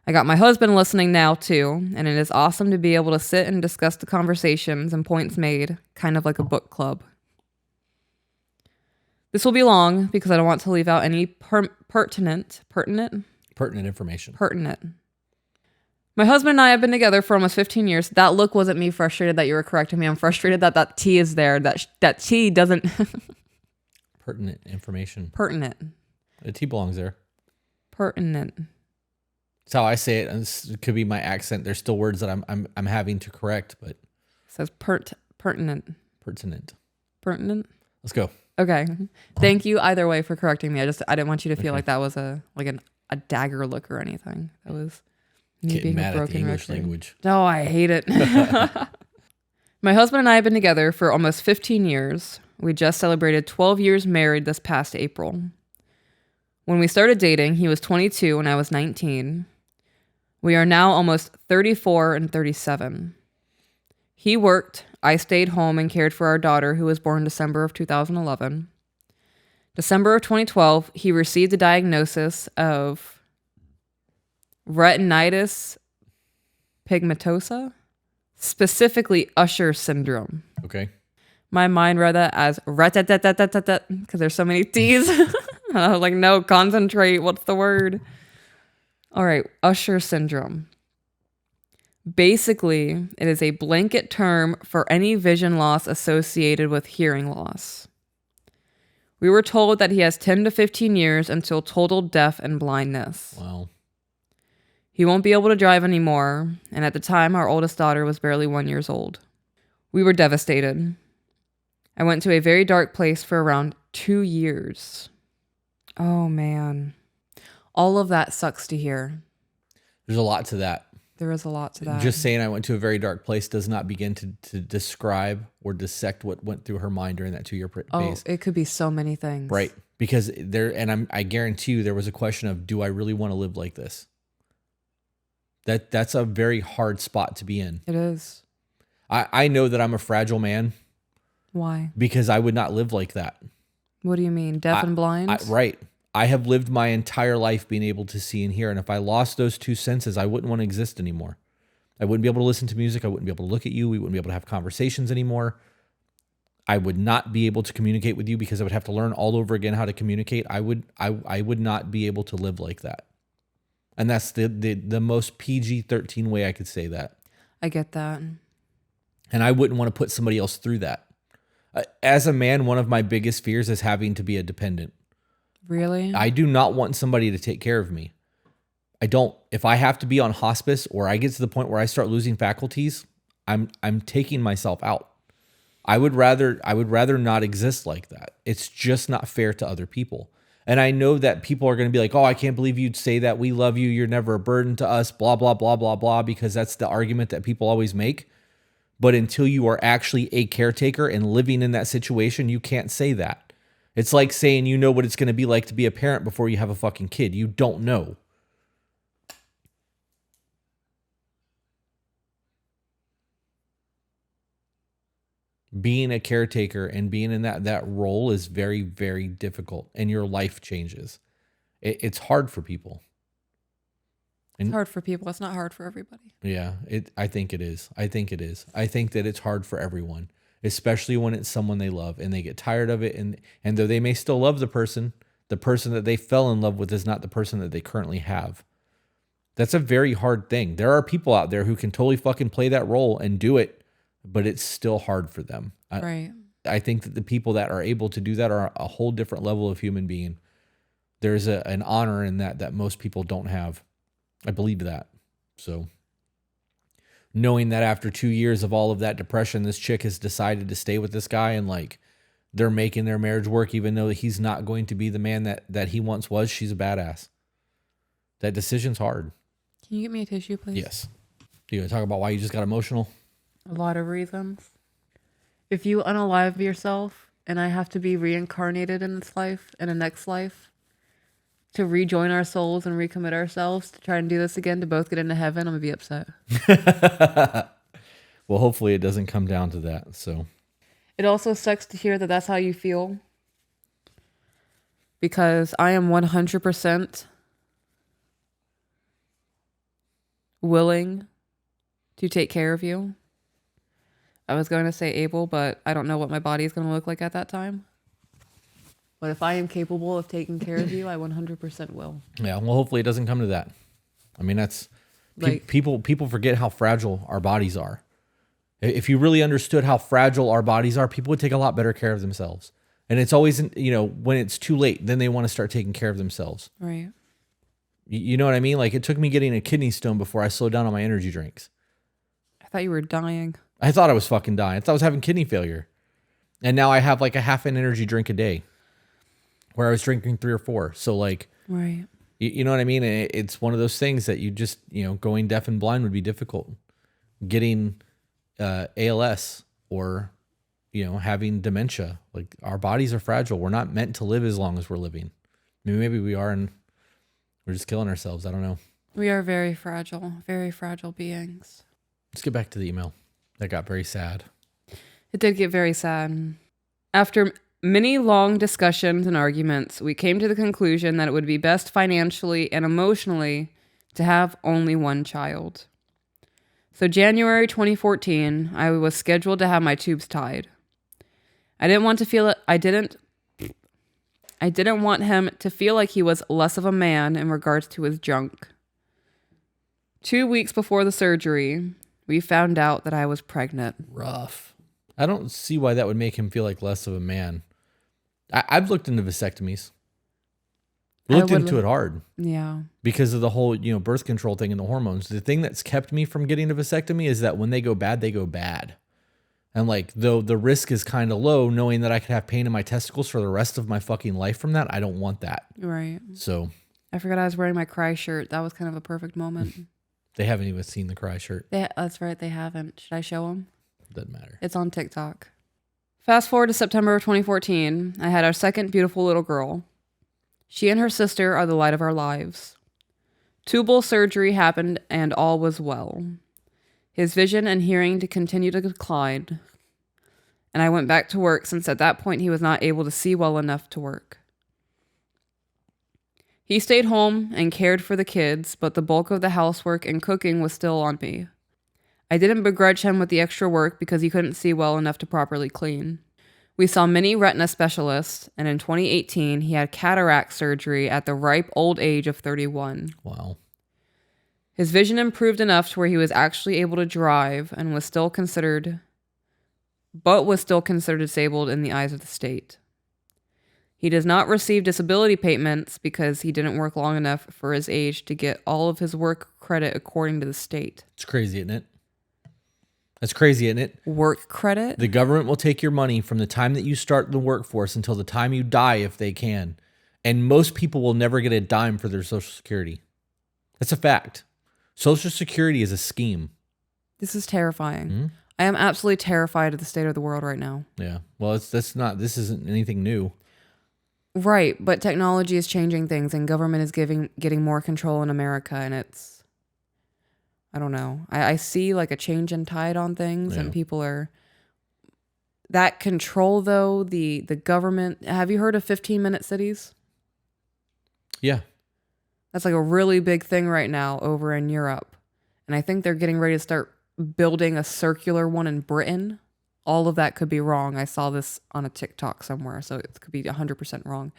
I got my husband listening now too, and it is awesome to be able to sit and discuss the conversations and points made, kind of like a book club. This will be long because I don't want to leave out any pertinent Information. My husband and I have been together for almost 15 years. That look wasn't me frustrated that you were correcting me. I'm frustrated that that T is there, that T doesn't... Pertinent information. Pertinent. The T belongs there. Pertinent. That's how I say it. And it could be my accent. There's still words that I'm having to correct, but It says pertinent. pertinent. Pertinent. Let's go. Okay. Thank you either way for correcting me. I didn't want you to feel like that was a dagger look or anything. That was me Getting being mad a at broken the English record. language. No, I hate it. My husband and I have been together for almost 15 years. We just celebrated 12 years married this past April. When we started dating, he was 22 and I was 19. We are now almost 34 and 37. He worked. I stayed home and cared for our daughter, who was born December of 2011. December of 2012, he received a diagnosis of retinitis pigmentosa, specifically Usher syndrome. Okay. My mind read that as because there's so many T's. I was like, no, concentrate. What's the word? All right, Usher syndrome. Basically, it is a blanket term for any vision loss associated with hearing loss. We were told that he has 10 to 15 years until total deaf and blindness. Wow. He won't be able to drive anymore, and at the time, our oldest daughter was barely 1 year old. We were devastated. I went to a very dark place for around 2 years. Oh, man. All of that sucks to hear. There's a lot to that. There is a lot to that. Just saying I went to a very dark place does not begin to describe or dissect what went through her mind during that 2 year phase. Oh, it could be so many things. Right. Because I guarantee you there was a question of, do I really want to live like this? That's a very hard spot to be in. It is. I know that I'm a fragile man. Why? Because I would not live like that. What do you mean? Deaf and blind? Right. I have lived my entire life being able to see and hear. And if I lost those two senses, I wouldn't want to exist anymore. I wouldn't be able to listen to music. I wouldn't be able to look at you. We wouldn't be able to have conversations anymore. I would not be able to communicate with you because I would have to learn all over again how to communicate. I would not be able to live like that. And that's the most PG-13 way I could say that. I get that. And I wouldn't want to put somebody else through that. As a man, one of my biggest fears is having to be a dependent. Really? I do not want somebody to take care of me. I don't. If I have to be on hospice or I get to the point where I start losing faculties, I'm taking myself out. I would rather not exist like that. It's just not fair to other people. And I know that people are going to be like, oh, I can't believe you'd say that. We love you. You're never a burden to us, blah, blah, blah, blah, blah, because that's the argument that people always make. But until you are actually a caretaker and living in that situation, you can't say that. It's like saying you know what it's going to be like to be a parent before you have a fucking kid. You don't know. Being a caretaker and being in that role is very, very difficult, and your life changes. It's hard for people. It's hard for people. It's not hard for everybody. Yeah, I think it is. I think that it's hard for everyone, especially when it's someone they love and they get tired of it. And though they may still love the person that they fell in love with is not the person that they currently have. That's a very hard thing. There are people out there who can totally fucking play that role and do it, but it's still hard for them. Right. I think that the people that are able to do that are a whole different level of human being. There's an honor in that most people don't have. I believe that. So knowing that after 2 years of all of that depression, this chick has decided to stay with this guy and like they're making their marriage work, even though he's not going to be the man that he once was. She's a badass. That decision's hard. Can you get me a tissue, please? Yes. Do you want to talk about why you just got emotional? A lot of reasons. If you unalive yourself and I have to be reincarnated in this life, in a next life, to rejoin our souls and recommit ourselves to try and do this again to both get into heaven, I'm going to be upset. Well, hopefully it doesn't come down to that. So it also sucks to hear that that's how you feel, because I am 100% willing to take care of you. I was going to say able, but I don't know what my body is going to look like at that time. But if I am capable of taking care of you, I 100% will. Yeah, well, hopefully it doesn't come to that. I mean, that's Like- people forget how fragile our bodies are. If you really understood how fragile our bodies are, people would take a lot better care of themselves. And it's always, when it's too late, then they want to start taking care of themselves. Right. You know what I mean? Like it took me getting a kidney stone before I slowed down on my energy drinks. I thought you were dying. I thought I was fucking dying. I thought I was having kidney failure. And now I have like a half an energy drink a day where I was drinking 3 or 4. So like, Right. you know what I mean? It's one of those things that you just, going deaf and blind would be difficult. Getting ALS or, having dementia. Like our bodies are fragile. We're not meant to live as long as we're living. Maybe we are and we're just killing ourselves. I don't know. We are very fragile beings. Let's get back to the email. That got very sad. It did get very sad. After many long discussions and arguments, we came to the conclusion that it would be best financially and emotionally to have only one child. So January 2014, I was scheduled to have my tubes tied. I didn't want him to feel like he was less of a man in regards to his junk. 2 weeks before the surgery, we found out that I was pregnant. Rough. I don't see why that would make him feel like less of a man. I've looked into vasectomies. Looked into it hard. Yeah. Because of the whole, birth control thing and the hormones. The thing that's kept me from getting a vasectomy is that when they go bad, they go bad. And like, though the risk is kind of low, knowing that I could have pain in my testicles for the rest of my fucking life from that, I don't want that. Right. So. I forgot I was wearing my cry shirt. That was kind of a perfect moment. They haven't even seen the cry shirt. That's right. They haven't. Should I show them? Doesn't matter. It's on TikTok. Fast forward to September of 2014. I had our second beautiful little girl. She and her sister are the light of our lives. Tubal surgery happened and all was well. His vision and hearing to continue to decline. And I went back to work since at that point he was not able to see well enough to work. He stayed home and cared for the kids, but the bulk of the housework and cooking was still on me. I didn't begrudge him with the extra work because he couldn't see well enough to properly clean. We saw many retina specialists, and in 2018, he had cataract surgery at the ripe old age of 31. Wow. His vision improved enough to where he was actually able to drive and was still considered disabled in the eyes of the state. He does not receive disability payments because he didn't work long enough for his age to get all of his work credit according to the state. It's crazy, isn't it? That's crazy, isn't it? Work credit. The government will take your money from the time that you start the workforce until the time you die if they can. And most people will never get a dime for their Social Security. That's a fact. Social Security is a scheme. This is terrifying. I am absolutely terrified of the state of the world right now. Yeah. Well, this isn't anything new. Right, but technology is changing things and government is getting more control in America, and it's, I don't know. I see like a change in tide on things, and people are, that control though, the government, have you heard of 15-minute cities? Yeah. That's like a really big thing right now over in Europe. And I think they're getting ready to start building a circular one in Britain. All of that could be wrong. I saw this on a TikTok somewhere, so it could be 100% wrong.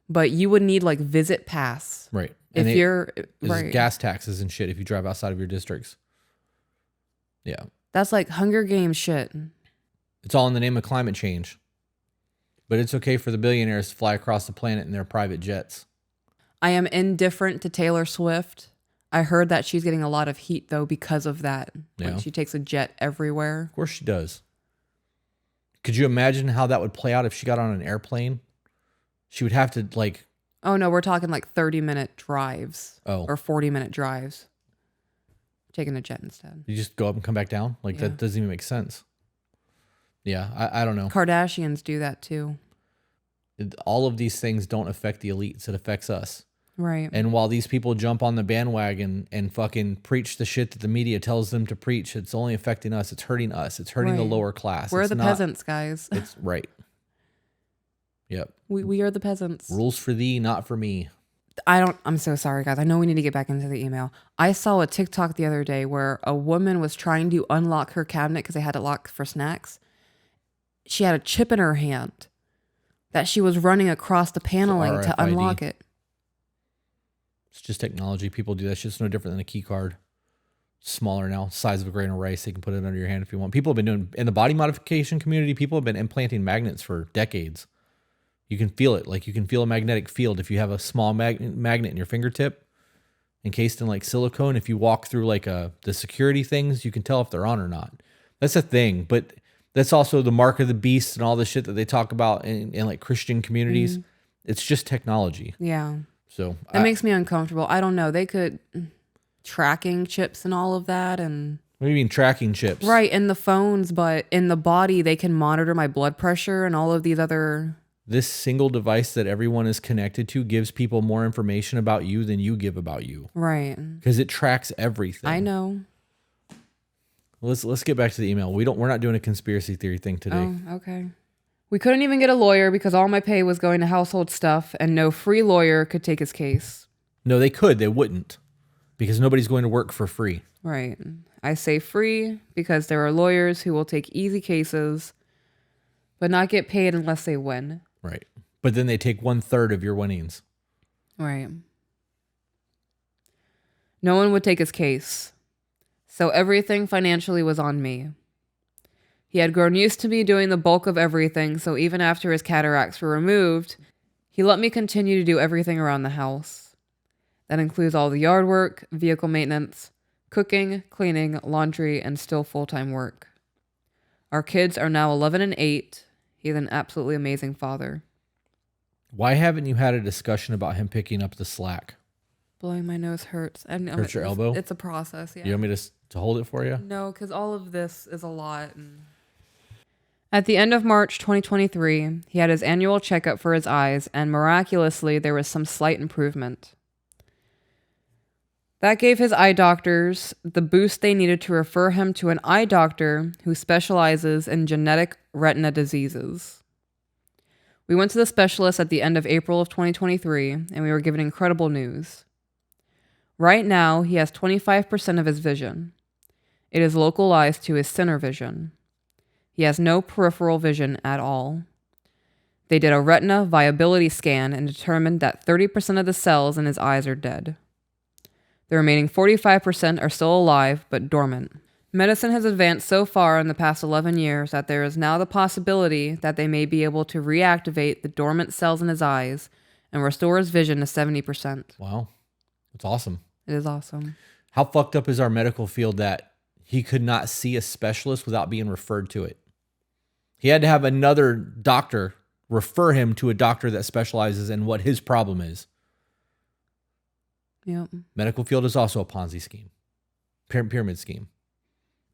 But you would need like visit pass. Right. If And you're there's right. gas taxes and shit if you drive outside of your districts. Yeah. That's like Hunger Games shit. It's all in the name of climate change. But it's okay for the billionaires to fly across the planet in their private jets. I am indifferent to Taylor Swift. I heard that she's getting a lot of heat though because of that. Yeah. Like she takes a jet everywhere. Of course she does. Could you imagine how that would play out if she got on an airplane? She would have to like... Oh no, we're talking like 30-minute drives. Oh. Or 40-minute drives. Taking a jet instead. You just go up and come back down? Like that doesn't even make sense. Yeah, I don't know. Kardashians do that too. All of these things don't affect the elites. It affects us. Right. And while these people jump on the bandwagon and fucking preach the shit that the media tells them to preach, it's only affecting us. It's hurting us. It's hurting the lower class. We're it's the peasants, guys. It's right. Yep. We are the peasants. Rules for thee, not for me. I'm so sorry, guys. I know we need to get back into the email. I saw a TikTok the other day where a woman was trying to unlock her cabinet because they had it locked for snacks. She had a chip in her hand that she was running across the paneling to unlock it. It's just technology. People do that. It's just no different than a key card. Smaller now, size of a grain of rice. They can put it under your hand if you want. People have been doing, in the body modification community, people have been implanting magnets for decades. You can feel it. Like you can feel a magnetic field if you have a small magnet in your fingertip encased in like silicone. If you walk through like the security things, you can tell if they're on or not. That's a thing. But that's also the mark of the beast and all the shit that they talk about in like Christian communities. It's just technology. Yeah. So that makes me uncomfortable. I don't know. They could tracking chips and all of that. And what do you mean tracking chips? Right. In the phones, but in the body, they can monitor my blood pressure and all of these other. This single device that everyone is connected to gives people more information about you than you give about you. Right. Because it tracks everything. I know. Let's get back to the email. We're not doing a conspiracy theory thing today. Oh, okay. We couldn't even get a lawyer because all my pay was going to household stuff and no free lawyer could take his case. No, they could. They wouldn't. Because nobody's going to work for free. Right. I say free because there are lawyers who will take easy cases but not get paid unless they win. Right. But then they take 1/3 of your winnings. Right. No one would take his case. So everything financially was on me. He had grown used to me doing the bulk of everything, so even after his cataracts were removed, he let me continue to do everything around the house. That includes all the yard work, vehicle maintenance, cooking, cleaning, laundry, and still full-time work. Our kids are now 11 and 8. He's an absolutely amazing father. Why haven't you had a discussion about him picking up the slack? Blowing my nose hurts. Hurts your elbow? It's a process, yeah. You want me to hold it for you? No, because all of this is a lot. At the end of March 2023, he had his annual checkup for his eyes, and miraculously, there was some slight improvement. That gave his eye doctors the boost they needed to refer him to an eye doctor who specializes in genetic retina diseases. We went to the specialist at the end of April of 2023, and we were given incredible news. Right now, he has 25% of his vision. It is localized to his center vision. He has no peripheral vision at all. They did a retina viability scan and determined that 30% of the cells in his eyes are dead. The remaining 45% are still alive, but dormant. Medicine has advanced so far in the past 11 years that there is now the possibility that they may be able to reactivate the dormant cells in his eyes and restore his vision to 70%. Wow. That's awesome. It is awesome. How fucked up is our medical field that he could not see a specialist without being referred to it. He had to have another doctor refer him to a doctor that specializes in what his problem is. Yep. Medical field is also a Ponzi scheme, pyramid scheme,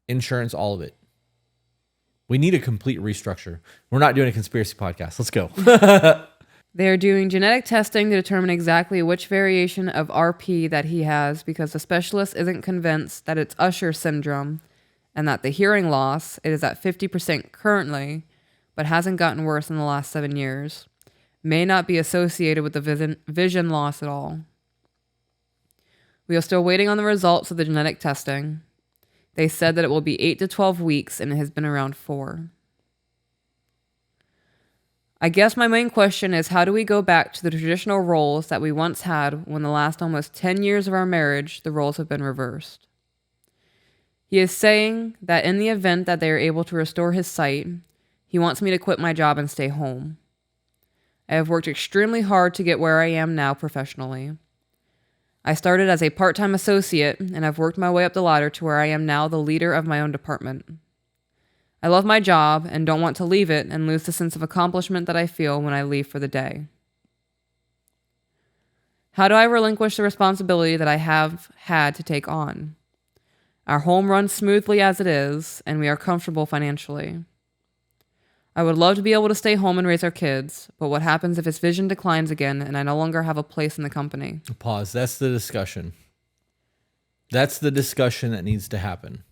insurance, all of it. We need a complete restructure. We're not doing a conspiracy podcast. Let's go. They're doing genetic testing to determine exactly which variation of RP that he has because the specialist isn't convinced that it's Usher syndrome and that the hearing loss, it is at 50% currently, but hasn't gotten worse in the last 7 years, may not be associated with the vision loss at all. We are still waiting on the results of the genetic testing. They said that it will be 8 to 12 weeks and it has been around 4. I guess my main question is, how do we go back to the traditional roles that we once had when the last almost 10 years of our marriage, the roles have been reversed? He is saying that in the event that they are able to restore his sight, he wants me to quit my job and stay home. I have worked extremely hard to get where I am now professionally. I started as a part-time associate and I've worked my way up the ladder to where I am now the leader of my own department. I love my job and don't want to leave it and lose the sense of accomplishment that I feel when I leave for the day. How do I relinquish the responsibility that I have had to take on? Our home runs smoothly as it is, and we are comfortable financially. I would love to be able to stay home and raise our kids, but what happens if his vision declines again and I no longer have a place in the company? Pause. That's the discussion. That's the discussion that needs to happen.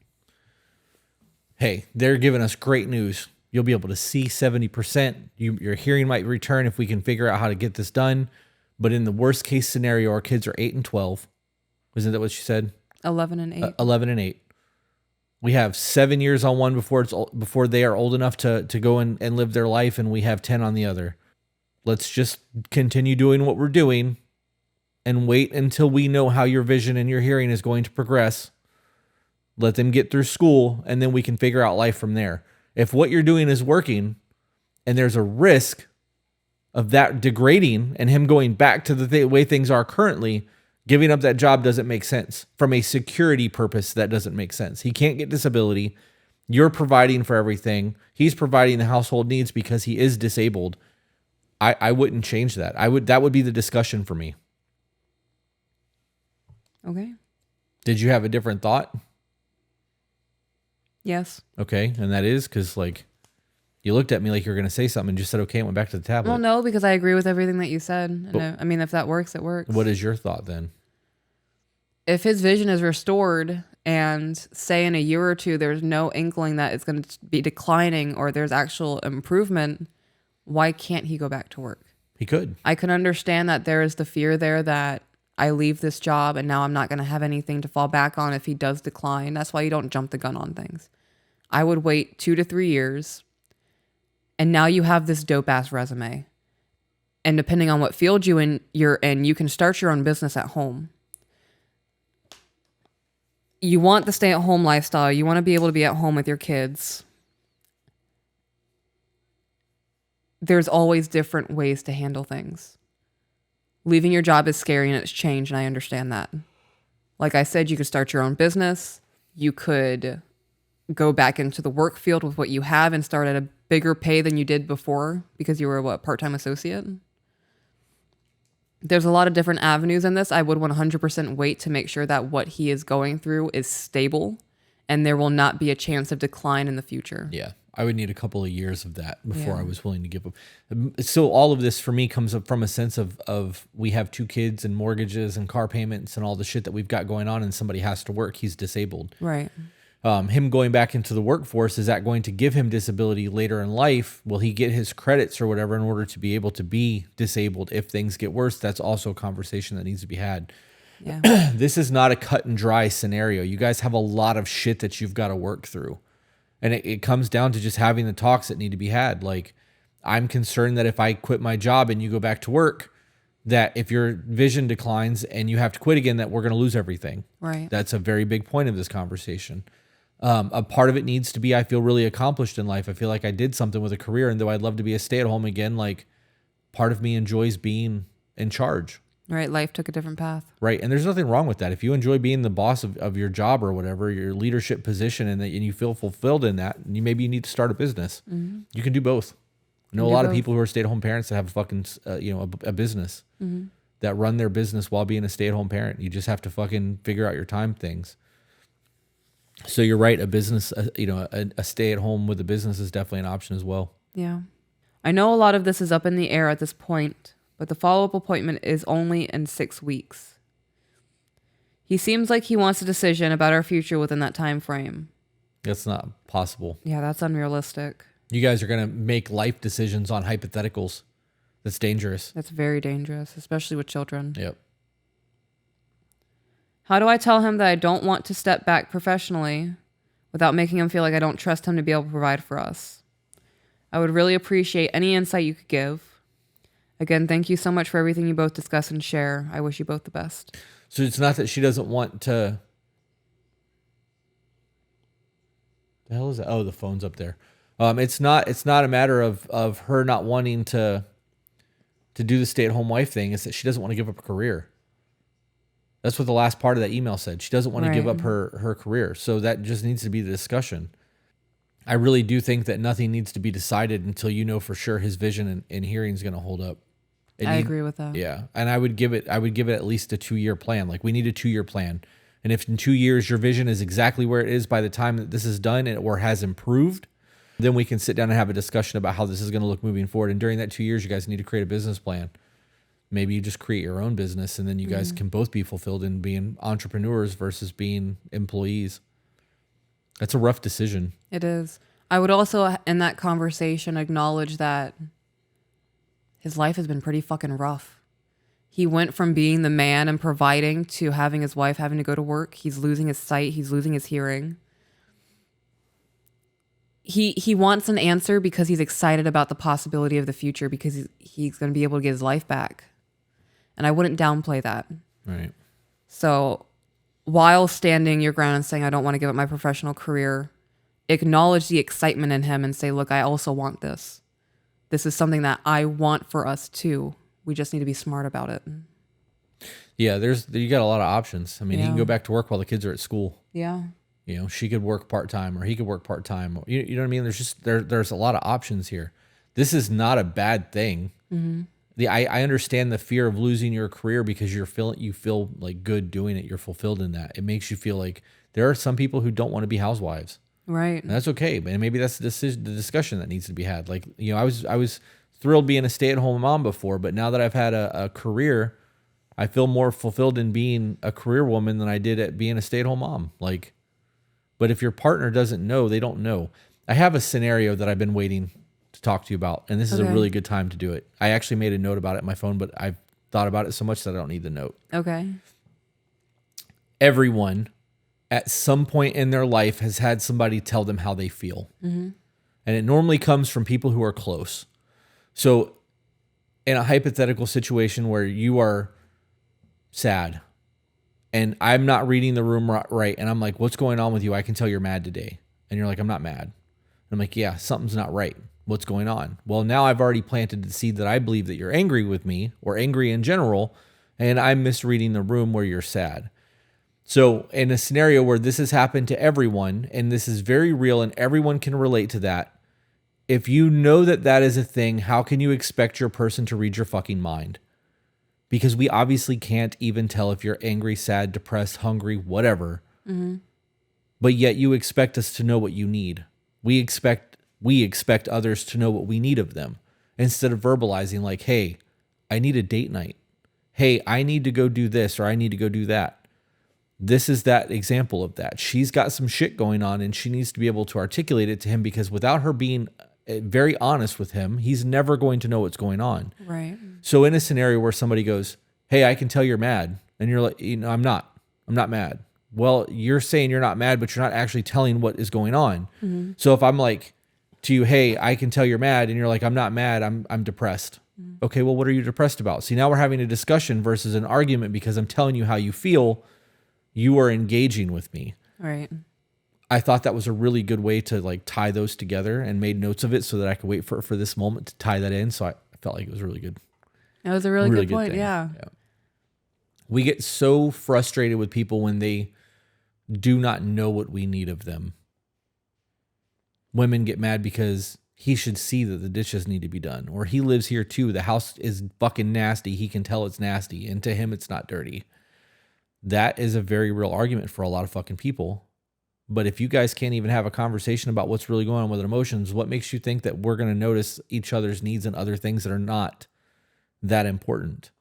Hey, they're giving us great news. You'll be able to see 70%. Your hearing might return if we can figure out how to get this done. But in the worst case scenario, our kids are 8 and 12. Isn't that what she said? 11 and 8. 11 and 8. We have 7 years on one before they are old enough to go and live their life, and we have 10 on the other. Let's just continue doing what we're doing and wait until we know how your vision and your hearing is going to progress. Let them get through school, and then we can figure out life from there. If what you're doing is working and there's a risk of that degrading and him going back to the way things are currently, giving up that job doesn't make sense. From a security purpose, that doesn't make sense. He can't get disability. You're providing for everything. He's providing the household needs because he is disabled. I wouldn't change that. That would be the discussion for me. Okay. Did you have a different thought? Yes. Okay, and that is because, like, you looked at me like you were going to say something and just said, okay, and went back to the tablet. Well, no, because I agree with everything that you said. And I mean, if that works, it works. What is your thought then? If his vision is restored and say in a year or two, there's no inkling that it's going to be declining or there's actual improvement, why can't he go back to work? He could. I can understand that there is the fear there that I leave this job and now I'm not going to have anything to fall back on if he does decline. That's why you don't jump the gun on things. I would wait 2 to 3 years, and now you have this dope ass resume. And depending on what field you're in, you can start your own business at home. You want the stay-at-home lifestyle. You want to be able to be at home with your kids. There's always different ways to handle things. Leaving your job is scary and it's change, and I understand that. Like I said, you could start your own business. You could go back into the work field with what you have and start at a bigger pay than you did before because you were a part-time associate. There's a lot of different avenues in this. I would 100% wait to make sure that what he is going through is stable and there will not be a chance of decline in the future. Yeah. I would need a couple of years of that before I was willing to give up. So all of this for me comes up from a sense of we have 2 kids and mortgages and car payments and all the shit that we've got going on, and somebody has to work. He's disabled. Right. Him going back into the workforce, is that going to give him disability later in life? Will he get his credits or whatever in order to be able to be disabled if things get worse? That's also a conversation that needs to be had. Yeah. This is not a cut and dry scenario. You guys have a lot of shit that you've got to work through. And it comes down to just having the talks that need to be had. Like, I'm concerned that if I quit my job and you go back to work, that if your vision declines and you have to quit again, that we're going to lose everything. Right. That's a very big point of this conversation. A part of it needs to be, I feel really accomplished in life. I feel like I did something with a career, and though I'd love to be a stay-at-home again, like, part of me enjoys being in charge. Right. Life took a different path. Right. And there's nothing wrong with that. If you enjoy being the boss of your job or whatever, your leadership position, and you feel fulfilled in that, and maybe you need to start a business. You can do both. I know a lot of people who are stay-at-home parents that have fucking, a business that run their business while being a stay-at-home parent. You just have to fucking figure out your time things. So you're right. A business, a stay-at-home with a business is definitely an option as well. Yeah. I know a lot of this is up in the air at this point, but the follow-up appointment is only in 6 weeks. He seems like he wants a decision about our future within that time frame. That's not possible. Yeah, that's unrealistic. You guys are going to make life decisions on hypotheticals. That's dangerous. That's very dangerous, especially with children. Yep. How do I tell him that I don't want to step back professionally without making him feel like I don't trust him to be able to provide for us? I would really appreciate any insight you could give. Again, thank you so much for everything you both discuss and share. I wish you both the best. So it's not that she doesn't want to... The hell is that? Oh, the phone's up there. It's not a matter of her not wanting to do the stay-at-home wife thing. It's that she doesn't want to give up her career. That's what the last part of that email said. She doesn't want to give up her career. So that just needs to be the discussion. I really do think that nothing needs to be decided until you know for sure his vision and hearing is going to hold up. I agree with that. Yeah. And I would give it at least a 2-year plan. Like, we need a 2-year plan. And if in 2 years your vision is exactly where it is by the time that this is done or has improved, then we can sit down and have a discussion about how this is going to look moving forward. And during that 2 years, you guys need to create a business plan. Maybe you just create your own business, and then you guys can both be fulfilled in being entrepreneurs versus being employees. That's a rough decision. It is. I would also, in that conversation, acknowledge that his life has been pretty fucking rough. He went from being the man and providing to having his wife having to go to work. He's losing his sight. He's losing his hearing. He wants an answer because he's excited about the possibility of the future, because he's going to be able to get his life back. And I wouldn't downplay that. Right. So while standing your ground and saying, I don't want to give up my professional career, acknowledge the excitement in him and say, look, I also want this. This is something that I want for us too. We just need to be smart about it. Yeah, you got a lot of options. I mean, he can go back to work while the kids are at school. Yeah. She could work part-time, or he could work part-time. You know what I mean? There's a lot of options here. This is not a bad thing. Mm-hmm. I understand the fear of losing your career because you feel like good doing it. You're fulfilled in that. It makes you feel like there are some people who don't want to be housewives. Right. And that's okay. But maybe that's the discussion that needs to be had. Like, I was thrilled being a stay-at-home mom before, but now that I've had a career, I feel more fulfilled in being a career woman than I did at being a stay-at-home mom. Like, but if your partner doesn't know, they don't know. I have a scenario that I've been waiting to talk to you about, and this is a really good time to do it. I actually made a note about it in my phone, but I've thought about it so much that I don't need the note. Okay. Everyone at some point in their life has had somebody tell them how they feel. Mm-hmm. And it normally comes from people who are close. So in a hypothetical situation where you are sad and I'm not reading the room right, and I'm like, what's going on with you? I can tell you're mad today. And you're like, I'm not mad. And I'm like, yeah, something's not right. What's going on? Well, now I've already planted the seed that I believe that you're angry with me, or angry in general, and I'm misreading the room where you're sad. So in a scenario where this has happened to everyone, and this is very real and everyone can relate to that, if you know that that is a thing, how can you expect your person to read your fucking mind? Because we obviously can't even tell if you're angry, sad, depressed, hungry, whatever. Mm-hmm. But yet you expect us to know what you need. We expect others to know what we need of them, instead of verbalizing like, hey, I need a date night. Hey, I need to go do this, or I need to go do that. This is that example of that. She's got some shit going on, and she needs to be able to articulate it to him, because without her being very honest with him, he's never going to know what's going on. Right. So in a scenario where somebody goes, hey, I can tell you're mad, and you're like, I'm not mad. Well, you're saying you're not mad, but you're not actually telling what is going on. Mm-hmm. So if I'm like to you, hey, I can tell you're mad, and you're like, I'm not mad, I'm depressed. Mm-hmm. Okay, well, what are you depressed about? See, now we're having a discussion versus an argument, because I'm telling you how you feel. You are engaging with me. Right. I thought that was a really good way to like tie those together, and made notes of it so that I could wait for this moment to tie that in. So I felt like it was really good. It was a really good point. Yeah. We get so frustrated with people when they do not know what we need of them. Women get mad because he should see that the dishes need to be done. Or he lives here too. The house is fucking nasty. He can tell it's nasty. And to him, it's not dirty. That is a very real argument for a lot of fucking people. But if you guys can't even have a conversation about what's really going on with emotions, what makes you think that we're going to notice each other's needs and other things that are not that important?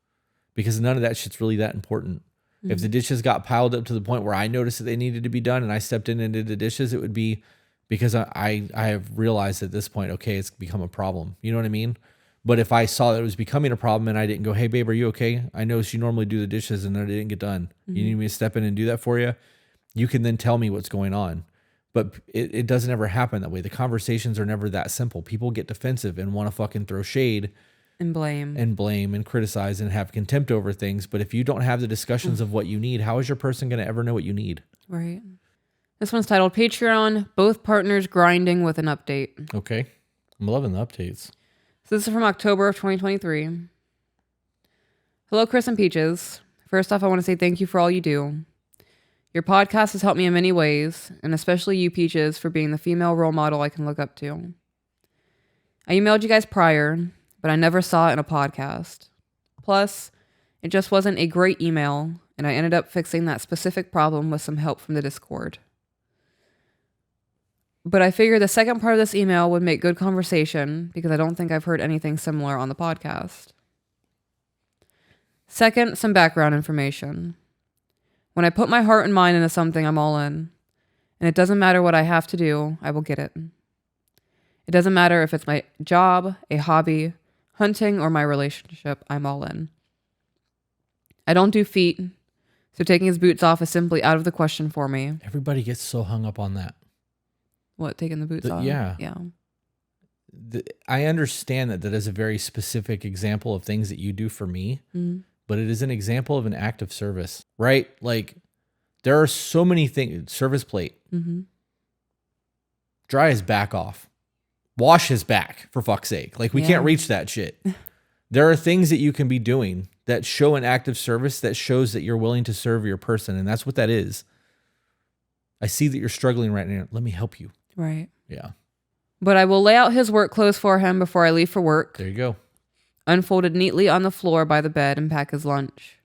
Because none of that shit's really that important. Mm-hmm. If the dishes got piled up to the point where I noticed that they needed to be done and I stepped in and did the dishes, it would be because I have realized at this point, okay, it's become a problem. You know what I mean? But if I saw that it was becoming a problem and I didn't go, hey, babe, are you okay? I noticed you normally do the dishes and they didn't get done. Mm-hmm. You need me to step in and do that for you? You can then tell me what's going on. But it doesn't ever happen that way. The conversations are never that simple. People get defensive and want to fucking throw shade. And blame and criticize and have contempt over things. But if you don't have the discussions of what you need, how is your person going to ever know what you need? Right. This one's titled Patreon, Both Partners Grinding with an Update. Okay. I'm loving the updates. So this is from October of 2023. Hello, Chris and Peaches. First off, I want to say thank you for all you do. Your podcast has helped me in many ways, and especially you, Peaches, for being the female role model I can look up to. I emailed you guys prior, but I never saw it in a podcast. Plus, it just wasn't a great email, and I ended up fixing that specific problem with some help from the Discord. But I figured the second part of this email would make good conversation because I don't think I've heard anything similar on the podcast. Second, some background information. When I put my heart and mind into something, I'm all in. And it doesn't matter what I have to do, I will get it. It doesn't matter if it's my job, a hobby, hunting, or my relationship, I'm all in. I don't do feet, so taking his boots off is simply out of the question for me. Everybody gets so hung up on that. What, taking the boots off? Yeah. Yeah. I understand that is a very specific example of things that you do for me, but it is an example of an act of service, right? Like, there are so many things. Service plate. Mm-hmm. Dry his back off. Wash his back, for fuck's sake. Like, we can't reach that shit. There are things that you can be doing that show an act of service that shows that you're willing to serve your person, and that's what that is. I see that you're struggling right now. Let me help you. Right. Yeah. But I will lay out his work clothes for him before I leave for work. There you go. Unfolded neatly on the floor by the bed, and pack his lunch.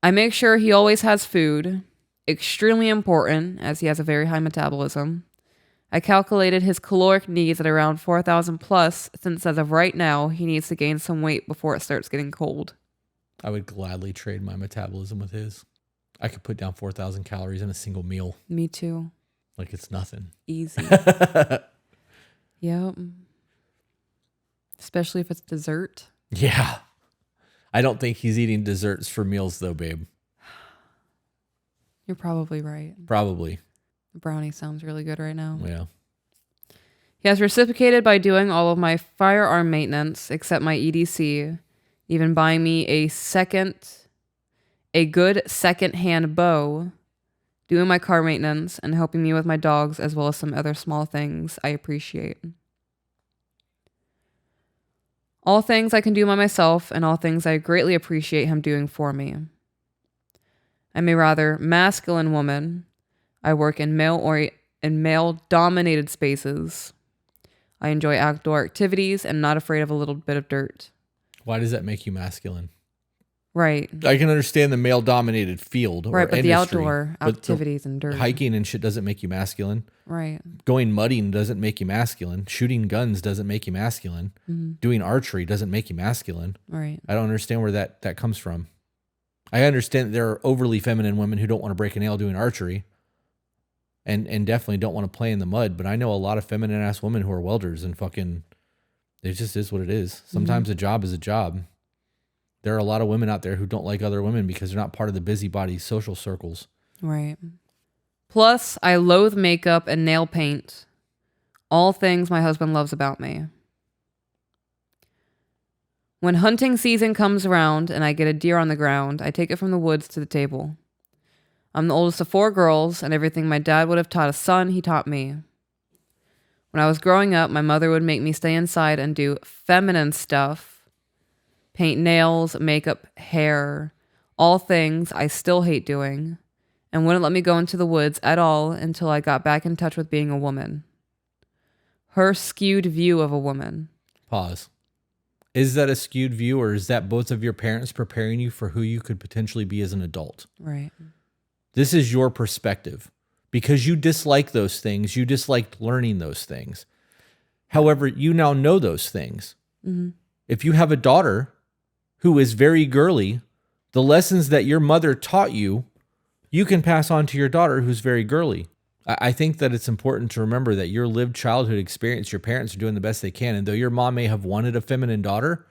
I make sure he always has food. Extremely important, as he has a very high metabolism. I calculated his caloric needs at around 4,000 plus, since as of right now, he needs to gain some weight before it starts getting cold. I would gladly trade my metabolism with his. I could put down 4,000 calories in a single meal. Me too. Like it's nothing. Easy. Yep. Especially if it's dessert. Yeah. I don't think he's eating desserts for meals though, babe. You're probably right. Probably. The brownie sounds really good right now. Yeah. He has reciprocated by doing all of my firearm maintenance except my EDC, even buying me a good second-hand bow, doing my car maintenance, and helping me with my dogs as well as some other small things I appreciate. All things I can do by myself, and all things I greatly appreciate him doing for me. I'm a rather masculine woman. I work in male-dominated spaces. I enjoy outdoor activities and not afraid of a little bit of dirt. Why does that make you masculine? Right. I can understand the male-dominated field or right, but industry, the outdoor activities and dirt. Hiking and shit doesn't make you masculine. Right. Going mudding doesn't make you masculine. Shooting guns doesn't make you masculine. Mm-hmm. Doing archery doesn't make you masculine. Right. I don't understand where that comes from. I understand that there are overly feminine women who don't want to break a nail doing archery and definitely don't want to play in the mud, but I know a lot of feminine-ass women who are welders and fucking, it just is what it is. Sometimes a job is a job. There are a lot of women out there who don't like other women because they're not part of the busybody social circles. Right. Plus, I loathe makeup and nail paint. All things my husband loves about me. When hunting season comes around and I get a deer on the ground, I take it from the woods to the table. I'm the oldest of 4 girls, and everything my dad would have taught a son, he taught me. When I was growing up, my mother would make me stay inside and do feminine stuff. Paint nails, makeup, hair, All things I still hate doing, and wouldn't let me go into the woods at all until I got back in touch with being a woman. Her skewed view of a woman. Pause. Is that a skewed view, or is that both of your parents preparing you for who you could potentially be as an adult? Right. This is your perspective. Because you dislike those things, you disliked learning those things. However, you now know those things. Mm-hmm. If you have a daughter who is very girly, the lessons that your mother taught you, you can pass on to your daughter who's very girly. I think that it's important to remember that your lived childhood experience, your parents are doing the best they can. And though your mom may have wanted a feminine daughter,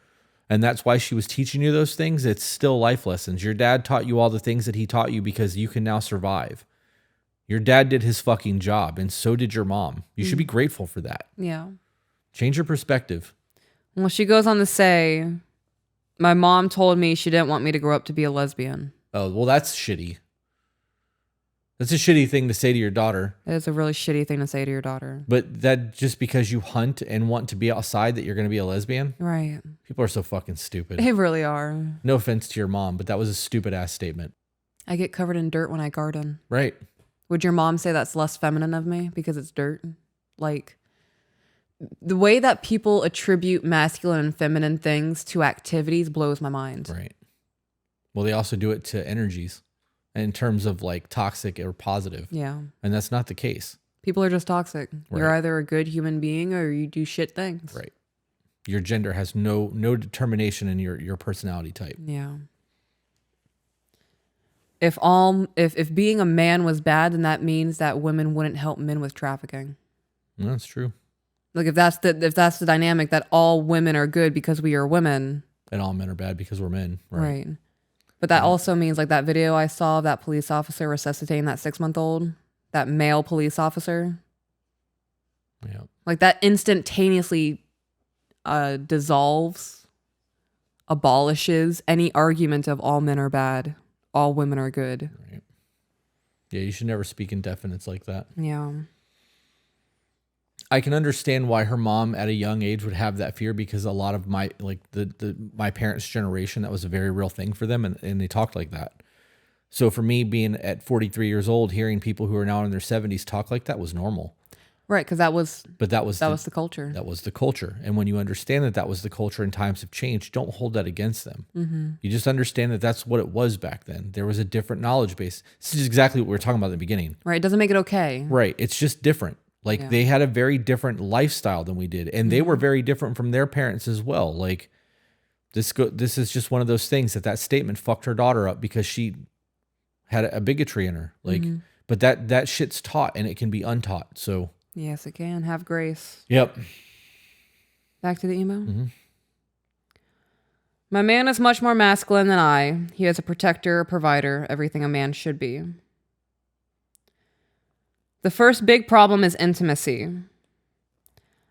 and that's why she was teaching you those things, it's still life lessons. Your dad taught you all the things that he taught you because you can now survive. Your dad did his fucking job, and so did your mom. You should be grateful for that. Yeah. Change your perspective. Well, she goes on to say, my mom told me she didn't want me to grow up to be a lesbian. Oh, well, that's shitty. That's a shitty thing to say to your daughter. It is a really shitty thing to say to your daughter. But that just because you hunt and want to be outside that you're going to be a lesbian? Right. People are so fucking stupid. They really are. No offense to your mom, but that was a stupid ass statement. I get covered in dirt when I garden. Right. Would your mom say that's less feminine of me because it's dirt? Like, the way that people attribute masculine and feminine things to activities blows my mind. Right. Well, they also do it to energies in terms of like toxic or positive. Yeah. And that's not the case. People are just toxic. Right. You're either a good human being or you do shit things. Right. Your gender has no determination in your personality type. Yeah. If being a man was bad, then that means that women wouldn't help men with trafficking. That's true. Like if that's the dynamic that all women are good because we are women. And all men are bad because we're men. Right. But that also means like that video I saw of that police officer resuscitating that 6-month-old, that male police officer. Yeah. Like that instantaneously dissolves, abolishes any argument of all men are bad, all women are good. Right. Yeah, you should never speak in definites like that. Yeah. I can understand why her mom at a young age would have that fear, because a lot of my my parents' generation, that was a very real thing for them, and they talked like that. So for me, being at 43 years old, hearing people who are now in their 70s talk like that was normal. Right, because that was the culture. That was the culture. And when you understand that that was the culture and times have changed, don't hold that against them. Mm-hmm. You just understand that that's what it was back then. There was a different knowledge base. This is exactly what we were talking about in the beginning. Right, it doesn't make it okay. Right, it's just different. Like they had a very different lifestyle than we did, and they were very different from their parents as well. Like this is just one of those things that statement fucked her daughter up because she had a bigotry in her. Like, but that shit's taught and it can be untaught. So yes, it can. Have grace. Yep. Back to the email. Mm-hmm. My man is much more masculine than I. He is a protector, a provider, everything a man should be. The first big problem is intimacy.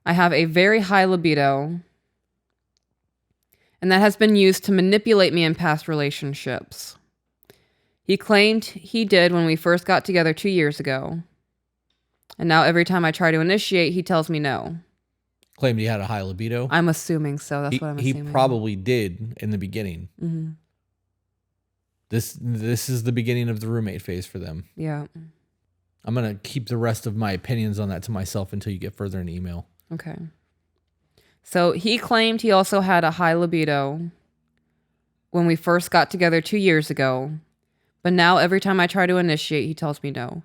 I have a very high libido, and that has been used to manipulate me in past relationships. He claimed he did when we first got together 2 years ago, and now every time I try to initiate, he tells me no. Claimed he had a high libido. I'm assuming so. That's what I'm assuming. He probably did in the beginning. Mm-hmm. This is the beginning of the roommate phase for them. Yeah. I'm going to keep the rest of my opinions on that to myself until you get further in the email. Okay. So he claimed he also had a high libido when we first got together 2 years ago, but now every time I try to initiate, he tells me no.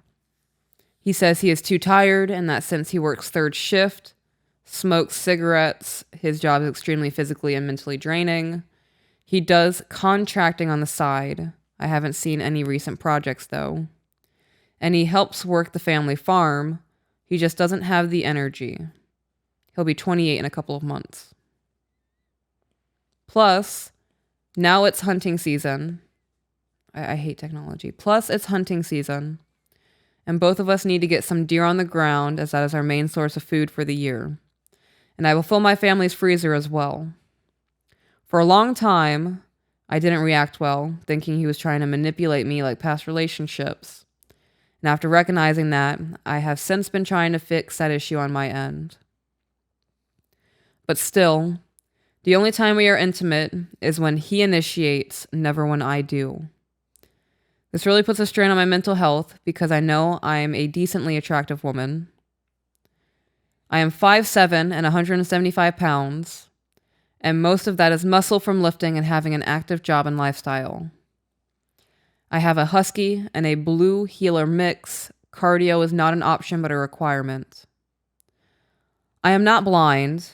He says he is too tired and that since he works third shift, smokes cigarettes, his job is extremely physically and mentally draining. He does contracting on the side. I haven't seen any recent projects though. And he helps work the family farm. He just doesn't have the energy. He'll be 28 in a couple of months. Plus, now it's hunting season. I hate technology. Plus, it's hunting season. And both of us need to get some deer on the ground, as that is our main source of food for the year. And I will fill my family's freezer as well. For a long time, I didn't react well, thinking he was trying to manipulate me like past relationships. And after recognizing that, I have since been trying to fix that issue on my end. But still, the only time we are intimate is when he initiates, never when I do. This really puts a strain on my mental health because I know I am a decently attractive woman. I am 5'7" and 175 pounds, and most of that is muscle from lifting and having an active job and lifestyle. I have a husky and a blue heeler mix. Cardio is not an option but a requirement. I am not blind.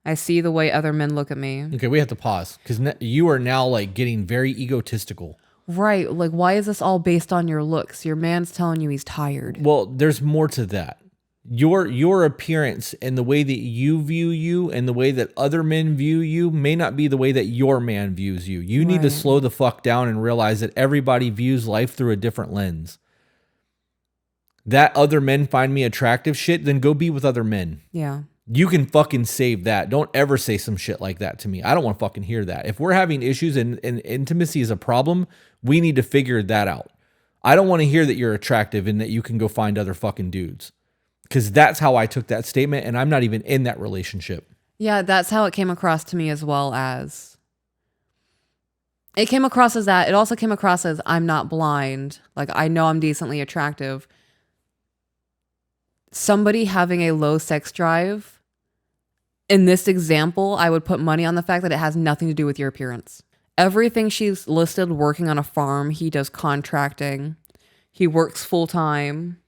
I see the way other men look at me. Okay, we have to pause because you are now like getting very egotistical. Right. Like, why is this all based on your looks? Your man's telling you he's tired. Well, there's more to that. Your appearance and the way that you view you and the way that other men view you may not be the way that your man views you. You need to slow the fuck down and realize that everybody views life through a different lens. That other men find me attractive shit, then go be with other men. Yeah. You can fucking save that. Don't ever say some shit like that to me. I don't want to fucking hear that. If we're having issues and intimacy is a problem, we need to figure that out. I don't want to hear that you're attractive and that you can go find other fucking dudes. Because that's how I took that statement, and I'm not even in that relationship. Yeah, that's how it came across to me as well as... It came across as that. It also came across as I'm not blind. Like, I know I'm decently attractive. Somebody having a low sex drive... In this example, I would put money on the fact that it has nothing to do with your appearance. Everything she's listed, working on a farm, he does contracting, he works full time.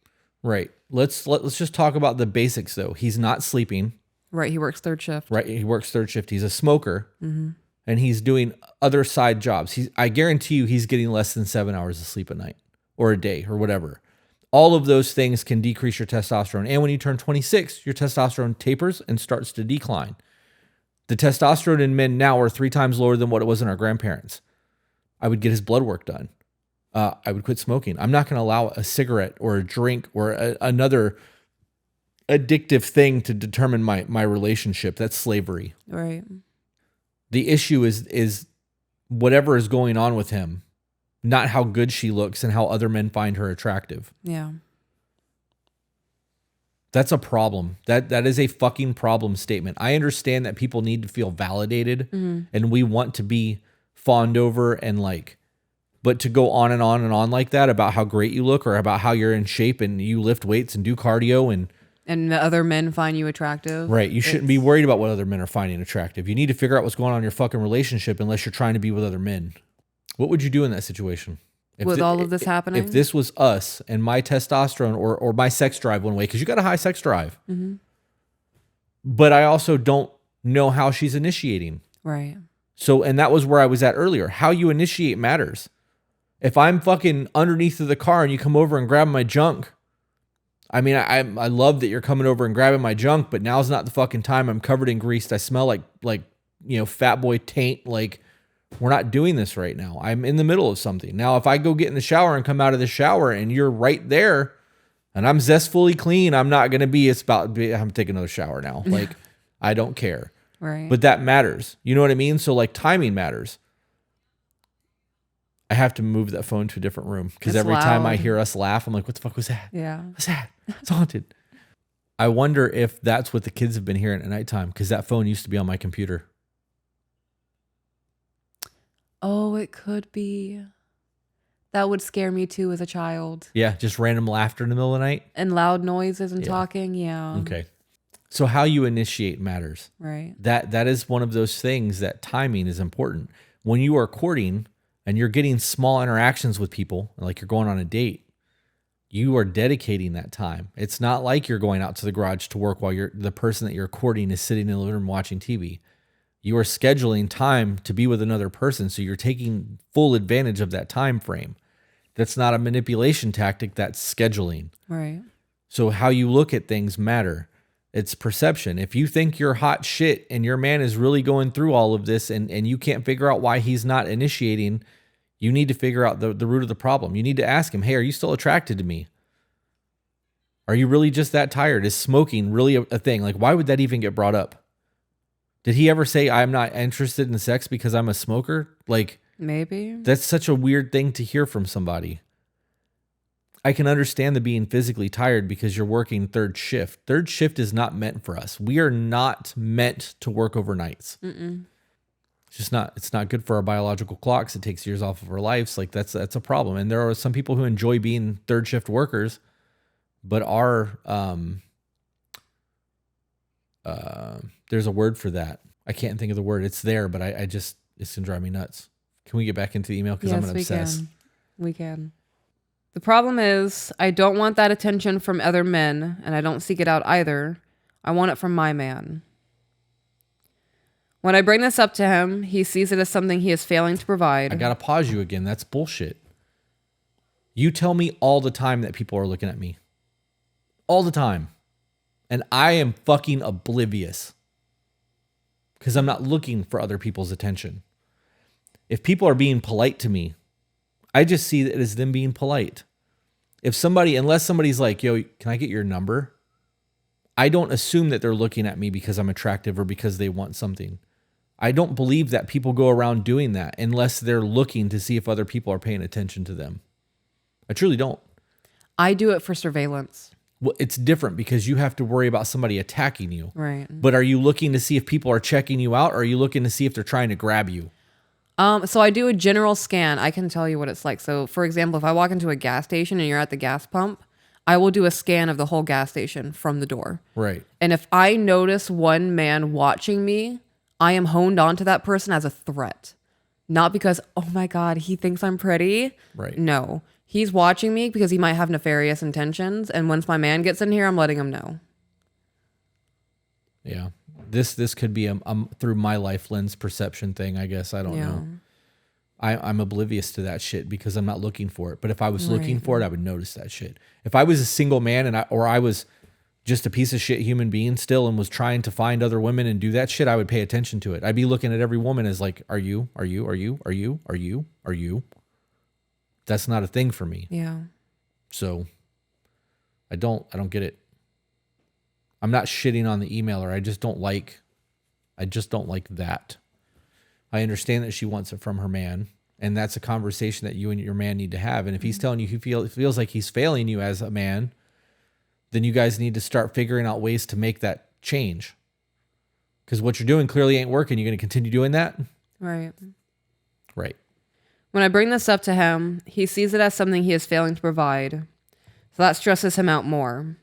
Right. Let's just talk about the basics though. He's not sleeping. Right. He works third shift. Right. He works third shift. He's a smoker, and he's doing other side jobs. I guarantee you, he's getting less than 7 hours of sleep a night or a day or whatever. All of those things can decrease your testosterone. And when you turn 26, your testosterone tapers and starts to decline. The testosterone in men now are 3 times lower than what it was in our grandparents. I would get his blood work done. I would quit smoking. I'm not going to allow a cigarette or a drink or another addictive thing to determine my relationship. That's slavery. Right. The issue is whatever is going on with him. Not how good she looks and how other men find her attractive. Yeah. That's a problem. That is a fucking problem statement. I understand that people need to feel validated and we want to be fawned over and like, but to go on and on and on like that about how great you look or about how you're in shape and you lift weights and do cardio and the other men find you attractive. Right. You shouldn't be worried about what other men are finding attractive. You need to figure out what's going on in your fucking relationship unless you're trying to be with other men. What would you do in that situation? With all of this happening? If this was us and my testosterone or my sex drive went away, because you got a high sex drive. But I also don't know how she's initiating. Right. So, and that was where I was at earlier. How you initiate matters. If I'm fucking underneath of the car and you come over and grab my junk, I mean, I love that you're coming over and grabbing my junk, but now's not the fucking time. I'm covered in grease. I smell like fat boy taint. Like, we're not doing this right now. I'm in the middle of something. Now, if I go get in the shower and come out of the shower and you're right there and I'm zestfully clean, I'm not going to be, I'm taking another shower now. Like, I don't care. Right. But that matters. You know what I mean? So like timing matters. I have to move that phone to a different room because every time I hear us laugh, I'm like, what the fuck was that? Yeah. What's that? It's haunted. I wonder if that's what the kids have been hearing at nighttime because that phone used to be on my computer. Oh, it could be. That would scare me too as a child. Yeah, just random laughter in the middle of the night. And loud noises and talking, yeah. Okay. So how you initiate matters. Right. That is one of those things that timing is important. When you are courting and you're getting small interactions with people, like you're going on a date, you are dedicating that time. It's not like you're going out to the garage to work while the person that you're courting is sitting in the living room watching TV. You are scheduling time to be with another person, so you're taking full advantage of that time frame. That's not a manipulation tactic, that's scheduling. Right. So how you look at things matter. It's perception. If you think you're hot shit and your man is really going through all of this and you can't figure out why he's not initiating, you need to figure out the root of the problem. You need to ask him, hey, are you still attracted to me? Are you really just that tired? Is smoking really a thing? Like, why would that even get brought up? Did he ever say, I'm not interested in sex because I'm a smoker? Like, maybe. That's such a weird thing to hear from somebody. I can understand the being physically tired because you're working third shift. Third shift is not meant for us. We are not meant to work overnights. It's not good for our biological clocks. It takes years off of our lives. Like that's a problem. And there are some people who enjoy being third shift workers, but are, there's a word for that. I can't think of the word. It's there, but it's gonna drive me nuts. Can we get back into the email? Cause I'm gonna obsess. We can. The problem is I don't want that attention from other men, and I don't seek it out either. I want it from my man. When I bring this up to him, he sees it as something he is failing to provide. I gotta pause you again. That's bullshit. You tell me all the time that people are looking at me. All the time. And I am fucking oblivious. Because I'm not looking for other people's attention. If people are being polite to me, I just see it as them being polite. Unless somebody's like, yo, can I get your number? I don't assume that they're looking at me because I'm attractive or because they want something. I don't believe that people go around doing that unless they're looking to see if other people are paying attention to them. I truly don't. I do it for surveillance. Well, it's different because you have to worry about somebody attacking you. Right. But are you looking to see if people are checking you out, or are you looking to see if they're trying to grab you? So I do a general scan. I can tell you what it's like. So for example, if I walk into a gas station and you're at the gas pump, I will do a scan of the whole gas station from the door. Right. And if I notice one man watching me, I am honed onto that person as a threat. Not because, oh my God, he thinks I'm pretty. Right. No. He's watching me because he might have nefarious intentions. And once my man gets in here, I'm letting him know. Yeah. This could be a through my life lens perception thing, I guess. I don't know. I'm oblivious to that shit because I'm not looking for it. But if I was looking for it, I would notice that shit. If I was a single man or I was just a piece of shit human being still and was trying to find other women and do that shit, I would pay attention to it. I'd be looking at every woman as like, are you? That's not a thing for me. Yeah. So I don't get it. I'm not shitting on the emailer. I just don't like that. I understand that she wants it from her man, and that's a conversation that you and your man need to have. And if he's telling you he feels like he's failing you as a man, then you guys need to start figuring out ways to make that change. Because what you're doing clearly ain't working. You're going to continue doing that? Right. Right. When I bring this up to him, he sees it as something he is failing to provide. So that stresses him out more.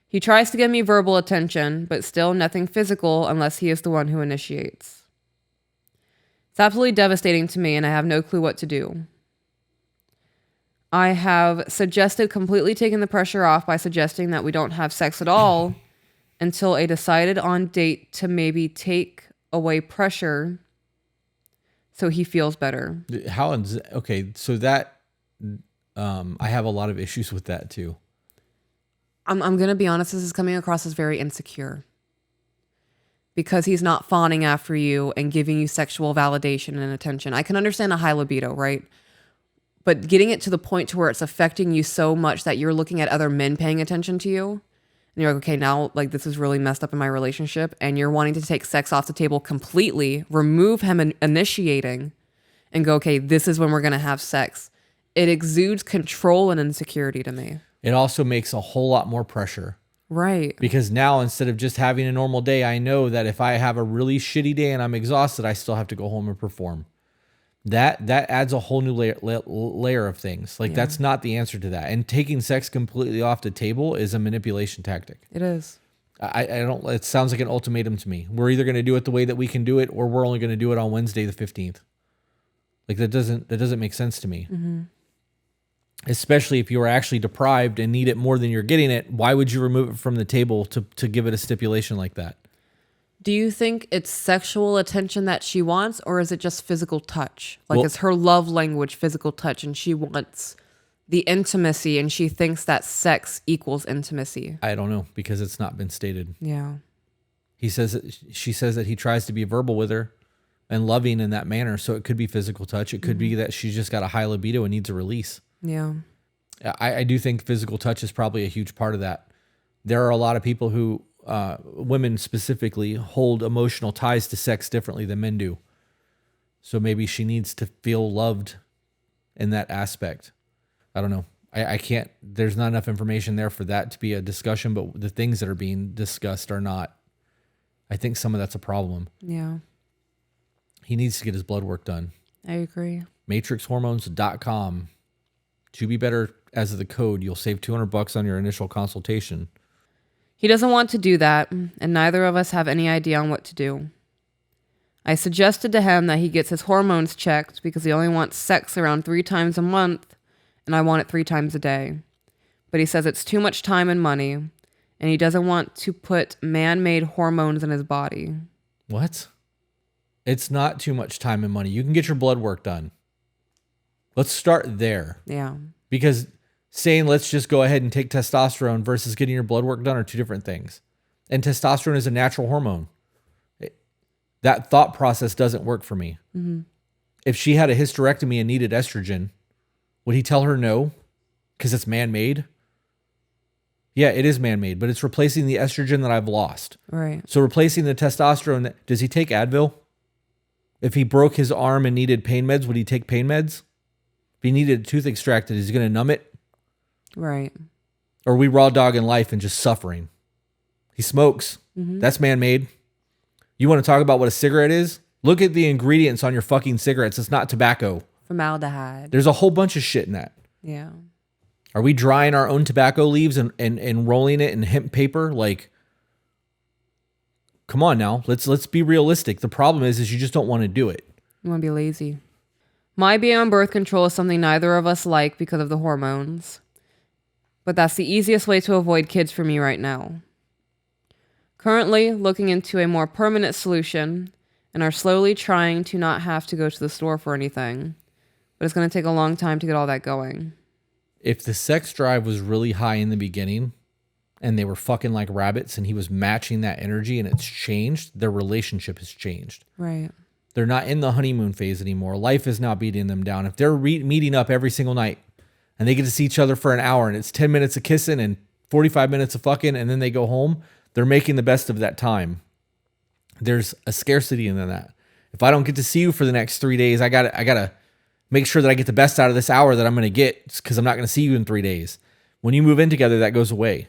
He tries to give me verbal attention, but still nothing physical unless he is the one who initiates. It's absolutely devastating to me, and I have no clue what to do. I have suggested completely taking the pressure off by suggesting that we don't have sex at all until a decided on date to maybe take away pressure so he feels better. Okay, so that I have a lot of issues with that too. I'm going to be honest, this is coming across as very insecure. Because he's not fawning after you and giving you sexual validation and attention. I can understand a high libido, right? But getting it to the point to where it's affecting you so much that you're looking at other men paying attention to you. And you're like, okay, now like this is really messed up in my relationship. And you're wanting to take sex off the table completely, remove him initiating, and go, okay, this is when we're going to have sex. It exudes control and insecurity to me. It also makes a whole lot more pressure. Right. Because now instead of just having a normal day, I know that if I have a really shitty day and I'm exhausted, I still have to go home and perform. That adds a whole new layer of things. Like that's not the answer to that. And taking sex completely off the table is a manipulation tactic. It is. I don't. It sounds like an ultimatum to me. We're either going to do it the way that we can do it, or we're only going to do it on Wednesday the 15th. Like that doesn't make sense to me. Mm-hmm. Especially if you are actually deprived and need it more than you're getting it, why would you remove it from the table to give it a stipulation like that? Do you think it's sexual attention that she wants, or is it just physical touch? Like, is her love language physical touch, and she wants the intimacy, and she thinks that sex equals intimacy? I don't know, because it's not been stated. Yeah. She says that he tries to be verbal with her and loving in that manner, so it could be physical touch. It could be that she's just got a high libido and needs a release. Yeah. I do think physical touch is probably a huge part of that. There are a lot of people who, women specifically, hold emotional ties to sex differently than men do. So maybe she needs to feel loved in that aspect. I don't know. I can't, there's not enough information there for that to be a discussion, but the things that are being discussed are not I think some of that's a problem. Yeah, He needs to get his blood work done. I agree. Matrixhormones.com. To be better as of the code, you'll save $200 on your initial consultation. He doesn't want to do that, and neither of us have any idea on what to do. I suggested to him that he gets his hormones checked because he only wants sex around 3 times a month, and I want it 3 times a day. But he says it's too much time and money, and he doesn't want to put man-made hormones in his body. What? It's not too much time and money. You can get your blood work done. Let's start there. Yeah. Because saying let's just go ahead and take testosterone versus getting your blood work done are two different things. And testosterone is a natural hormone. That thought process doesn't work for me. Mm-hmm. If she had a hysterectomy and needed estrogen, would he tell her no? Because it's man-made? Yeah, it is man-made, but it's replacing the estrogen that I've lost. Right. So replacing the testosterone, does he take Advil? If he broke his arm and needed pain meds, would he take pain meds? If he needed a tooth extracted, is he going to numb it? Right. Or are we raw dog in life and just suffering? He smokes. Mm-hmm. That's man-made. You want to talk about what a cigarette is? Look at the ingredients on your fucking cigarettes. It's not tobacco. Formaldehyde. There's a whole bunch of shit in that. Yeah. Are we drying our own tobacco leaves and rolling it in hemp paper? Like, come on now. Let's be realistic. The problem is you just don't want to do it. You want to be lazy. My being on birth control is something neither of us like because of the hormones. But that's the easiest way to avoid kids for me right now. Currently looking into a more permanent solution and are slowly trying to not have to go to the store for anything. But it's going to take a long time to get all that going. If the sex drive was really high in the beginning and they were fucking like rabbits and he was matching that energy and it's changed, their relationship has changed. Right. They're not in the honeymoon phase anymore. Life is now beating them down. If they're meeting up every single night and they get to see each other for an hour and it's 10 minutes of kissing and 45 minutes of fucking and then they go home, they're making the best of that time. There's a scarcity in that. If I don't get to see you for the next 3 days, I gotta make sure that I get the best out of this hour that I'm going to get because I'm not going to see you in 3 days. When you move in together, that goes away.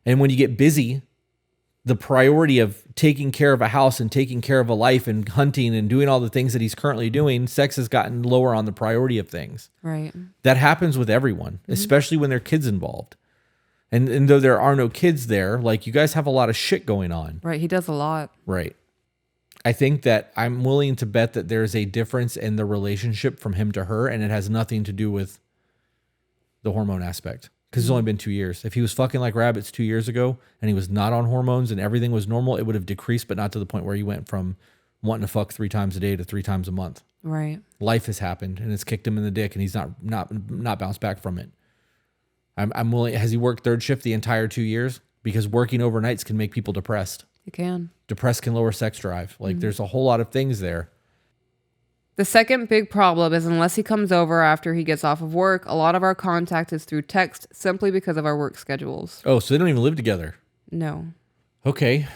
And when you get busy, the priority of taking care of a house and taking care of a life and hunting and doing all the things that he's currently doing, sex has gotten lower on the priority of things. Right. That happens with everyone, especially when there are kids involved. And though there are no kids there, like you guys have a lot of shit going on. Right. He does a lot. Right. I think that I'm willing to bet that there's a difference in the relationship from him to her, and it has nothing to do with the hormone aspect. Because it's only been 2 years. If he was fucking like rabbits 2 years ago and he was not on hormones and everything was normal, it would have decreased, but not to the point where he went from wanting to fuck 3 times a day to 3 times a month. Right. Life has happened and it's kicked him in the dick and he's not bounced back from it. I'm willing. Has he worked third shift the entire 2 years? Because working overnights can make people depressed. It can. Depressed can lower sex drive. Like there's a whole lot of things there. The second big problem is unless he comes over after he gets off of work, a lot of our contact is through text simply because of our work schedules. Oh, so they don't even live together. No. Okay.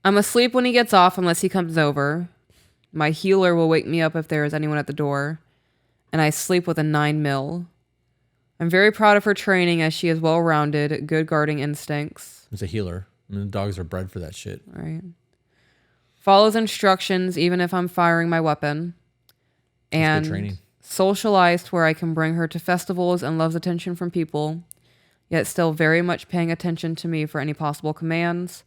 I'm asleep when he gets off unless he comes over. My healer will wake me up if there is anyone at the door. And I sleep with a 9 mil. I'm very proud of her training as she is well-rounded, good guarding instincts. It's a healer. I mean, the dogs are bred for that shit. Right. Follows instructions even if I'm firing my weapon. That's good And training. socialized where I can bring her to festivals and loves attention from people, yet still very much paying attention to me for any possible commands.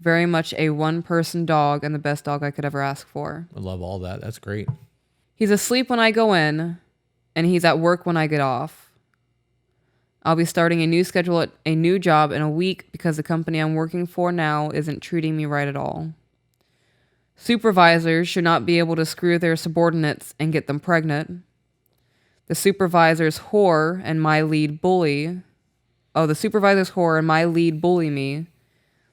Very much a one-person dog and the best dog I could ever ask for. I love all that. That's great. He's asleep when I go in, and he's at work when I get off. I'll be starting a new schedule at a new job in a week because the company I'm working for now isn't treating me right at all. Supervisors should not be able to screw their subordinates and get them pregnant. The supervisor's whore and my lead bully. Oh, the supervisor's whore and my lead bully me.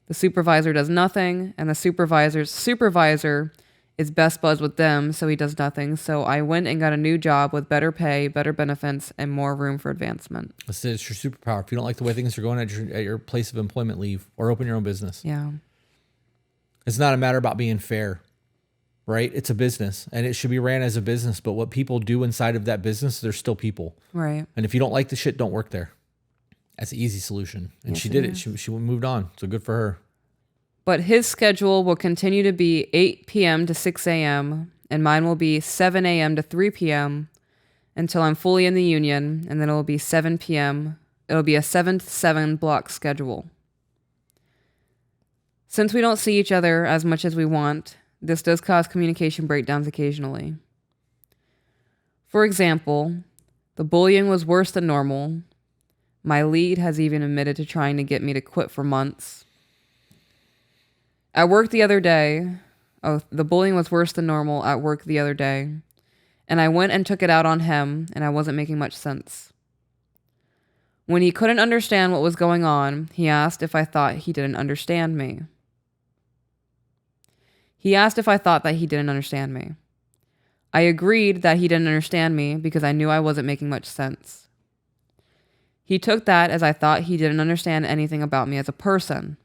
The supervisor does nothing, and the supervisor's supervisor is best buds with them, so he does nothing. So I went and got a new job with better pay, better benefits, and more room for advancement. It's your superpower. If you don't like the way things are going at your place of employment, leave or open your own business. Yeah. It's not a matter about being fair, right? It's a business and it should be ran as a business. But what people do inside of that business, they're still people. Right. And if you don't like the shit, don't work there. That's an easy solution. And Yes, she it did it. is. She moved on. So good for her. But his schedule will continue to be 8 p.m. to 6 a.m., and mine will be 7 a.m. to 3 p.m. until I'm fully in the union, and then it will be 7 p.m. It'll be a 7 to 7 block schedule. Since we don't see each other as much as we want, this does cause communication breakdowns occasionally. For example, the bullying was worse than normal. My lead has even admitted to trying to get me to quit for months. At work the other day, the bullying was worse than normal at work the other day, and I went and took it out on him, and I wasn't making much sense. When he couldn't understand what was going on, he asked if I thought he didn't understand me. I agreed that he didn't understand me because I knew I wasn't making much sense. He took that as I thought he didn't understand anything about me as a person.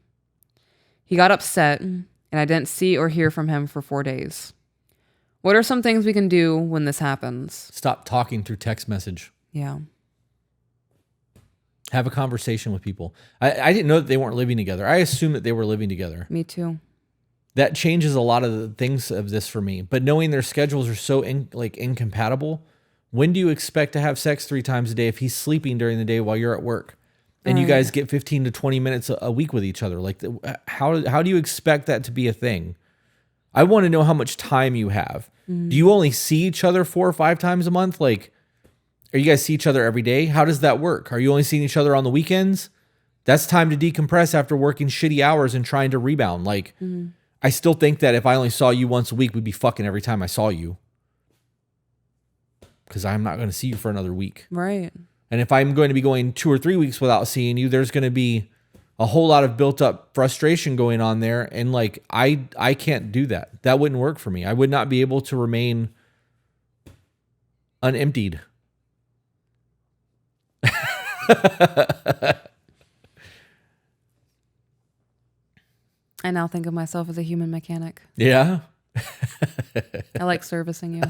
He got upset, and I didn't see or hear from him for 4 days. What are some things we can do when this happens? Stop talking through text message. Yeah. Have a conversation with people. I didn't know that they weren't living together. I assumed that they were living together. Me too. That changes a lot of the things of this for me. But knowing their schedules are so incompatible, when do you expect to have sex 3 times a day if he's sleeping during the day while you're at work? And you guys get 15 to 20 minutes a week with each other. Like, how do you expect that to be a thing? I want to know how much time you have. Do you only see each other 4 or 5 times a month? Like, are you guys see each other every day? How does that work? Are you only seeing each other on the weekends? That's time to decompress after working shitty hours and trying to rebound. Like, I still think that if I only saw you once a week, we'd be fucking every time I saw you. Because I'm not going to see you for another week. Right. And if I'm going to be going 2 or 3 weeks without seeing you, there's going to be a whole lot of built up frustration going on there. And like, I can't do that. That wouldn't work for me. I would not be able to remain unemptied. I now think of myself as a human mechanic. Yeah. I like servicing you.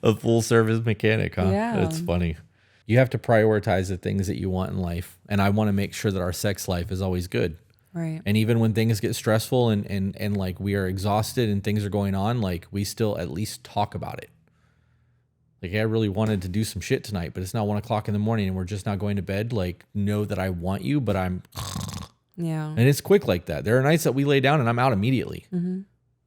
A full service mechanic, huh? Yeah. That's funny. You have to prioritize the things that you want in life. And I want to make sure that our sex life is always good. Right. And even when things get stressful and like we are exhausted and things are going on, like we still at least talk about it. Like, I really wanted to do some shit tonight, but it's now 1 o'clock in the morning and we're just not going to bed. Like, know that I want you, but I'm... Yeah. And it's quick like that. There are nights that we lay down and I'm out immediately. And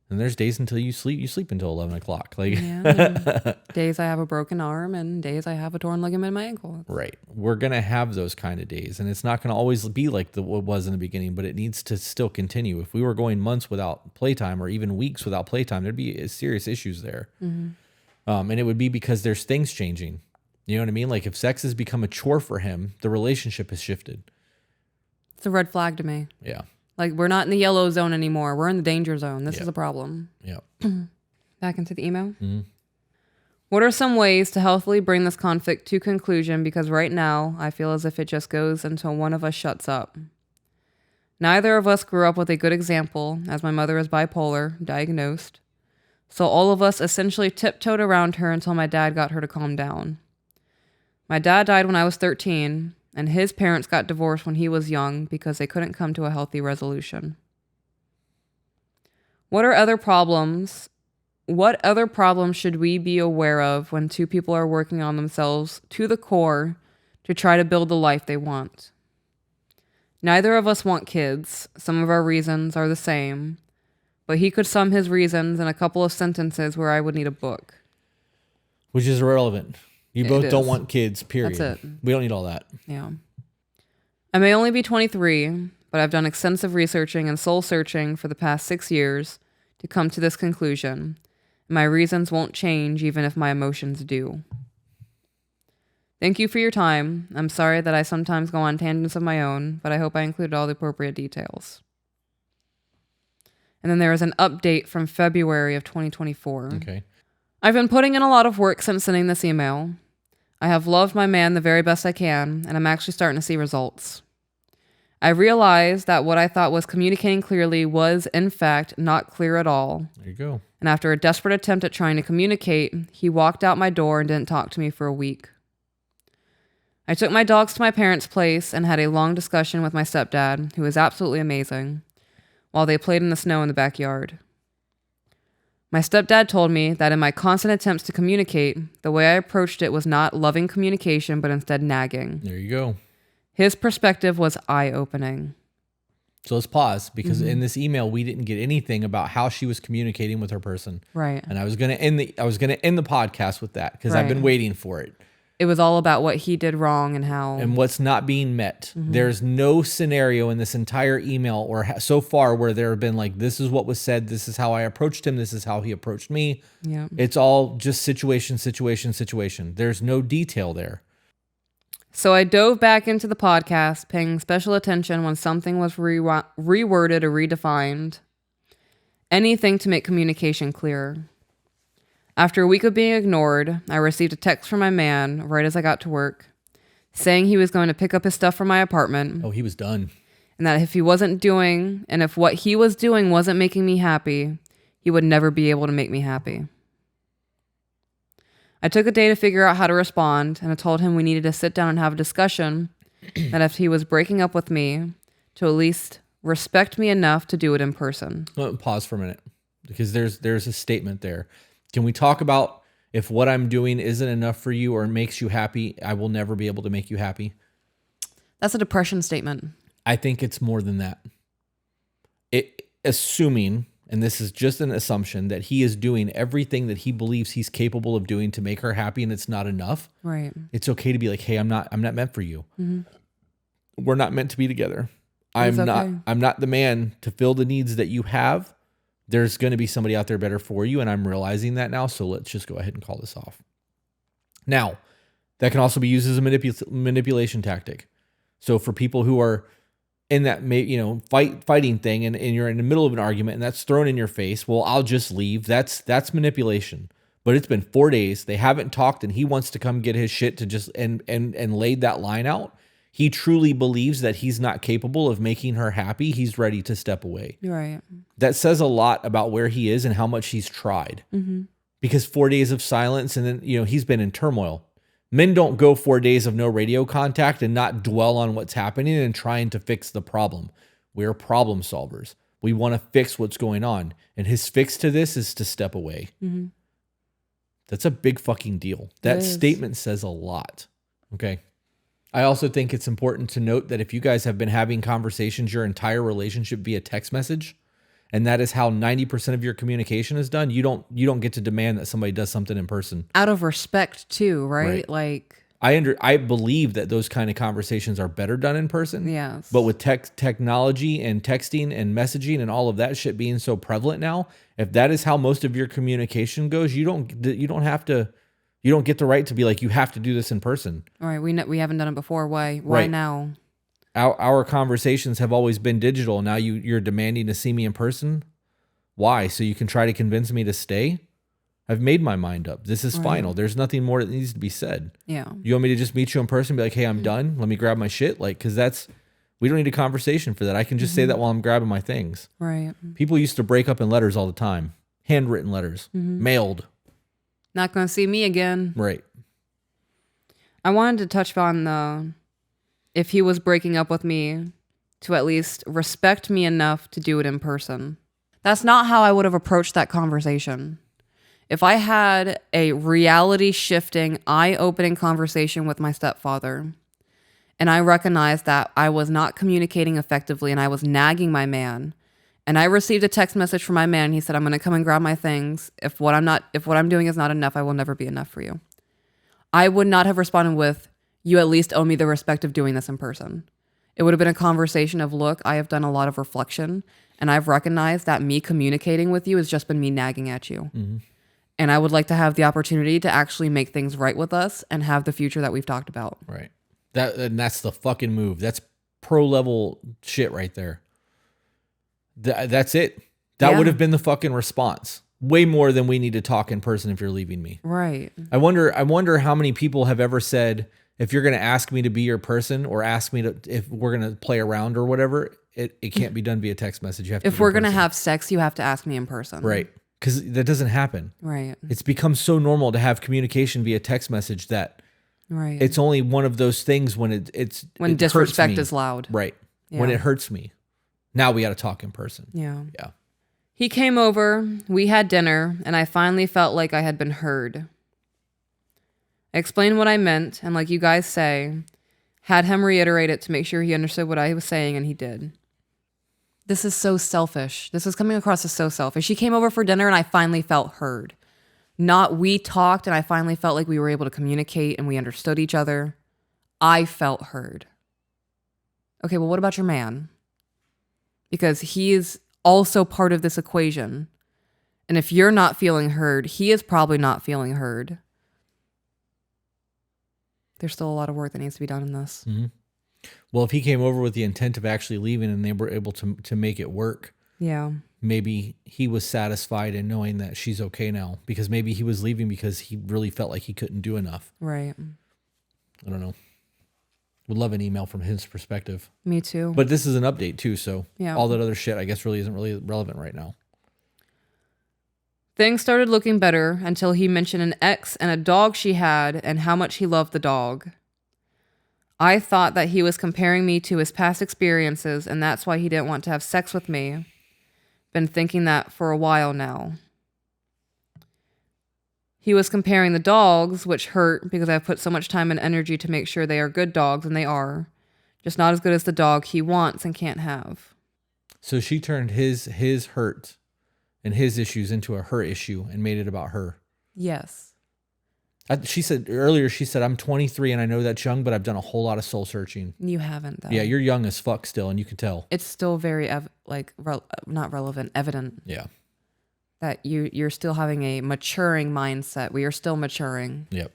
there's days until you sleep until 11 o'clock. Like, yeah. Days I have a broken arm and days I have a torn ligament in my ankle. Right. We're going to have those kind of days. And it's not going to always be like what was in the beginning, but it needs to still continue. If we were going months without playtime or even weeks without playtime, there'd be serious issues there. And it would be because there's things changing. You know what I mean? Like, if sex has become a chore for him, the relationship has shifted. It's a red flag to me. Yeah. Like, we're not in the yellow zone anymore. We're in the danger zone. This is a problem. Yeah. Back into the email. What are some ways to healthily bring this conflict to conclusion? Because right now, I feel as if it just goes until one of us shuts up. Neither of us grew up with a good example, as my mother is bipolar, diagnosed. So all of us essentially tiptoed around her until my dad got her to calm down. My dad died when I was 13, and his parents got divorced when he was young because they couldn't come to a healthy resolution. What other problems should we be aware of when 2 people are working on themselves to the core to try to build the life they want? Neither of us want kids. Some of our reasons are the same, but he could sum his reasons in a couple of sentences where I would need a book. Which is irrelevant. You both don't want kids, period. That's it. We don't need all that. Yeah. I may only be 23, but I've done extensive researching and soul searching for the past 6 years to come to this conclusion. My reasons won't change even if my emotions do. Thank you for your time. I'm sorry that I sometimes go on tangents of my own, but I hope I included all the appropriate details. And then there is an update from February of 2024. Okay. I've been putting in a lot of work since sending this email. I have loved my man the very best I can, and I'm actually starting to see results. I realized that what I thought was communicating clearly was, in fact, not clear at all. There you go. And after a desperate attempt at trying to communicate, he walked out my door and didn't talk to me for a week. I took my dogs to my parents' place and had a long discussion with my stepdad, who was absolutely amazing, while they played in the snow in the backyard. My stepdad told me that in my constant attempts to communicate, the way I approached it was not loving communication, but instead nagging. There you go. His perspective was eye-opening. So let's pause, because in this email we didn't get anything about how she was communicating with her person. Right. And I was gonna end the podcast with that, because I've been waiting for it. It was all about what he did wrong and how... And what's not being met. There's no scenario in this entire email or so far where there have been like, this is what was said, this is how I approached him, this is how he approached me. Yeah. It's all just situation. There's no detail there. So I dove back into the podcast, paying special attention when something was reworded or redefined. Anything to make communication clearer. After a week of being ignored, I received a text from my man right as I got to work, saying he was going to pick up his stuff from my apartment. Oh, he was done. And that if what he was doing wasn't making me happy, he would never be able to make me happy. I took a day to figure out how to respond, and I told him we needed to sit down and have a discussion, that if he was breaking up with me, to at least respect me enough to do it in person. Pause for a minute, because there's a statement there. Can we talk about if what I'm doing isn't enough for you or makes you happy, I will never be able to make you happy? That's a depression statement. I think it's more than that. Assuming, and this is just an assumption, that he is doing everything that he believes he's capable of doing to make her happy, and it's not enough. Right. It's okay to be like, hey, I'm not meant for you. We're not meant to be together. I'm not the man to fill the needs that you have. There's going to be somebody out there better for you, and I'm realizing that now, so let's just go ahead and call this off. Now, that can also be used as a manipulation tactic. So for people who are in that fighting thing, and you're in the middle of an argument, and that's thrown in your face, well, I'll just leave. That's manipulation. But it's been 4 days. They haven't talked, and he wants to come get his shit to just and laid that line out. He truly believes that he's not capable of making her happy. He's ready to step away. Right. That says a lot about where he is and how much he's tried. Because 4 days of silence, and then, he's been in turmoil. Men don't go 4 days of no radio contact and not dwell on what's happening and trying to fix the problem. We're problem solvers. We want to fix what's going on. And his fix to this is to step away. That's a big fucking deal. That statement says a lot. Okay. I also think it's important to note that if you guys have been having conversations your entire relationship via text message, and that is how 90% of your communication is done, you don't get to demand that somebody does something in person. Out of respect too, right? Like I believe that those kind of conversations are better done in person. Yes. But with technology and texting and messaging and all of that shit being so prevalent now, if that is how most of your communication goes, you don't get the right to be like, you have to do this in person. All right. We haven't done it before. Why now? Our conversations have always been digital. Now you're demanding to see me in person. Why? So you can try to convince me to stay? I've made my mind up. This is final. There's nothing more that needs to be said. Yeah. You want me to just meet you in person and be like, hey, I'm done. Let me grab my shit. Cause we don't need a conversation for that. I can just say that while I'm grabbing my things. Right. People used to break up in letters all the time. Handwritten letters, mailed. Not going to see me again. Right. I wanted to touch on if he was breaking up with me, to at least respect me enough to do it in person. That's not how I would have approached that conversation. If I had a reality shifting, eye-opening conversation with my stepfather, and I recognized that I was not communicating effectively and I was nagging my man, and I received a text message from my man, he said, I'm going to come and grab my things. If what I'm doing is not enough, I will never be enough for you. I would not have responded with, you at least owe me the respect of doing this in person. It would have been a conversation of, look, I have done a lot of reflection, and I've recognized that me communicating with you has just been me nagging at you. And I would like to have the opportunity to actually make things right with us and have the future that we've talked about. Right. That's the fucking move. That's pro level shit right there. That's it. That would have been the fucking response. Way more than we need to talk in person if you're leaving me. Right. I wonder how many people have ever said, if you're going to ask me to be your person or ask me if we're going to play around or whatever, it can't be done via text message. You have to. If we're going to have sex, you have to ask me in person. Right. Because that doesn't happen. Right. It's become so normal to have communication via text message that Right. It's only one of those things when when it hurts me. disrespect is loud. Right. Yeah. When it hurts me. Now we got to talk in person. Yeah. Yeah. He came over, we had dinner, and I finally felt like I had been heard. I explained what I meant, and like you guys say, had him reiterate it to make sure he understood what I was saying, and he did. This is so selfish. This is coming across as so selfish. She came over for dinner, and I finally felt heard. Not we talked, and I finally felt like we were able to communicate, and we understood each other. I felt heard. Okay, well, what about your man? Because he is also part of this equation. And if you're not feeling heard, he is probably not feeling heard. There's still a lot of work that needs to be done in this. Mm-hmm. Well, if he came over with the intent of actually leaving and they were able to make it work, Yeah. maybe he was satisfied in knowing that she's okay now, because maybe he was leaving because he really felt like he couldn't do enough. Right. I don't know. Would love an email from his perspective. Me too. But this is an update too, so Yeah. all that other shit I guess really isn't really relevant right now. Things started looking better until he mentioned an ex and a dog she had and how much he loved the dog. I thought that he was comparing me to his past experiences and that's why he didn't want to have sex with me. Been thinking that for a while now. He was comparing the dogs, which hurt because I've put so much time and energy to make sure they are good dogs, and they are. Just not as good as the dog he wants and can't have. So she turned his hurt and his issues into a her issue and made it about her. Yes. She said earlier, I'm 23 and I know that's young, but I've done a whole lot of soul searching. You haven't, though. Yeah, you're young as fuck still, and you can tell. It's still very, not relevant, evident. Yeah. That you're still having a maturing mindset. We are still maturing. Yep.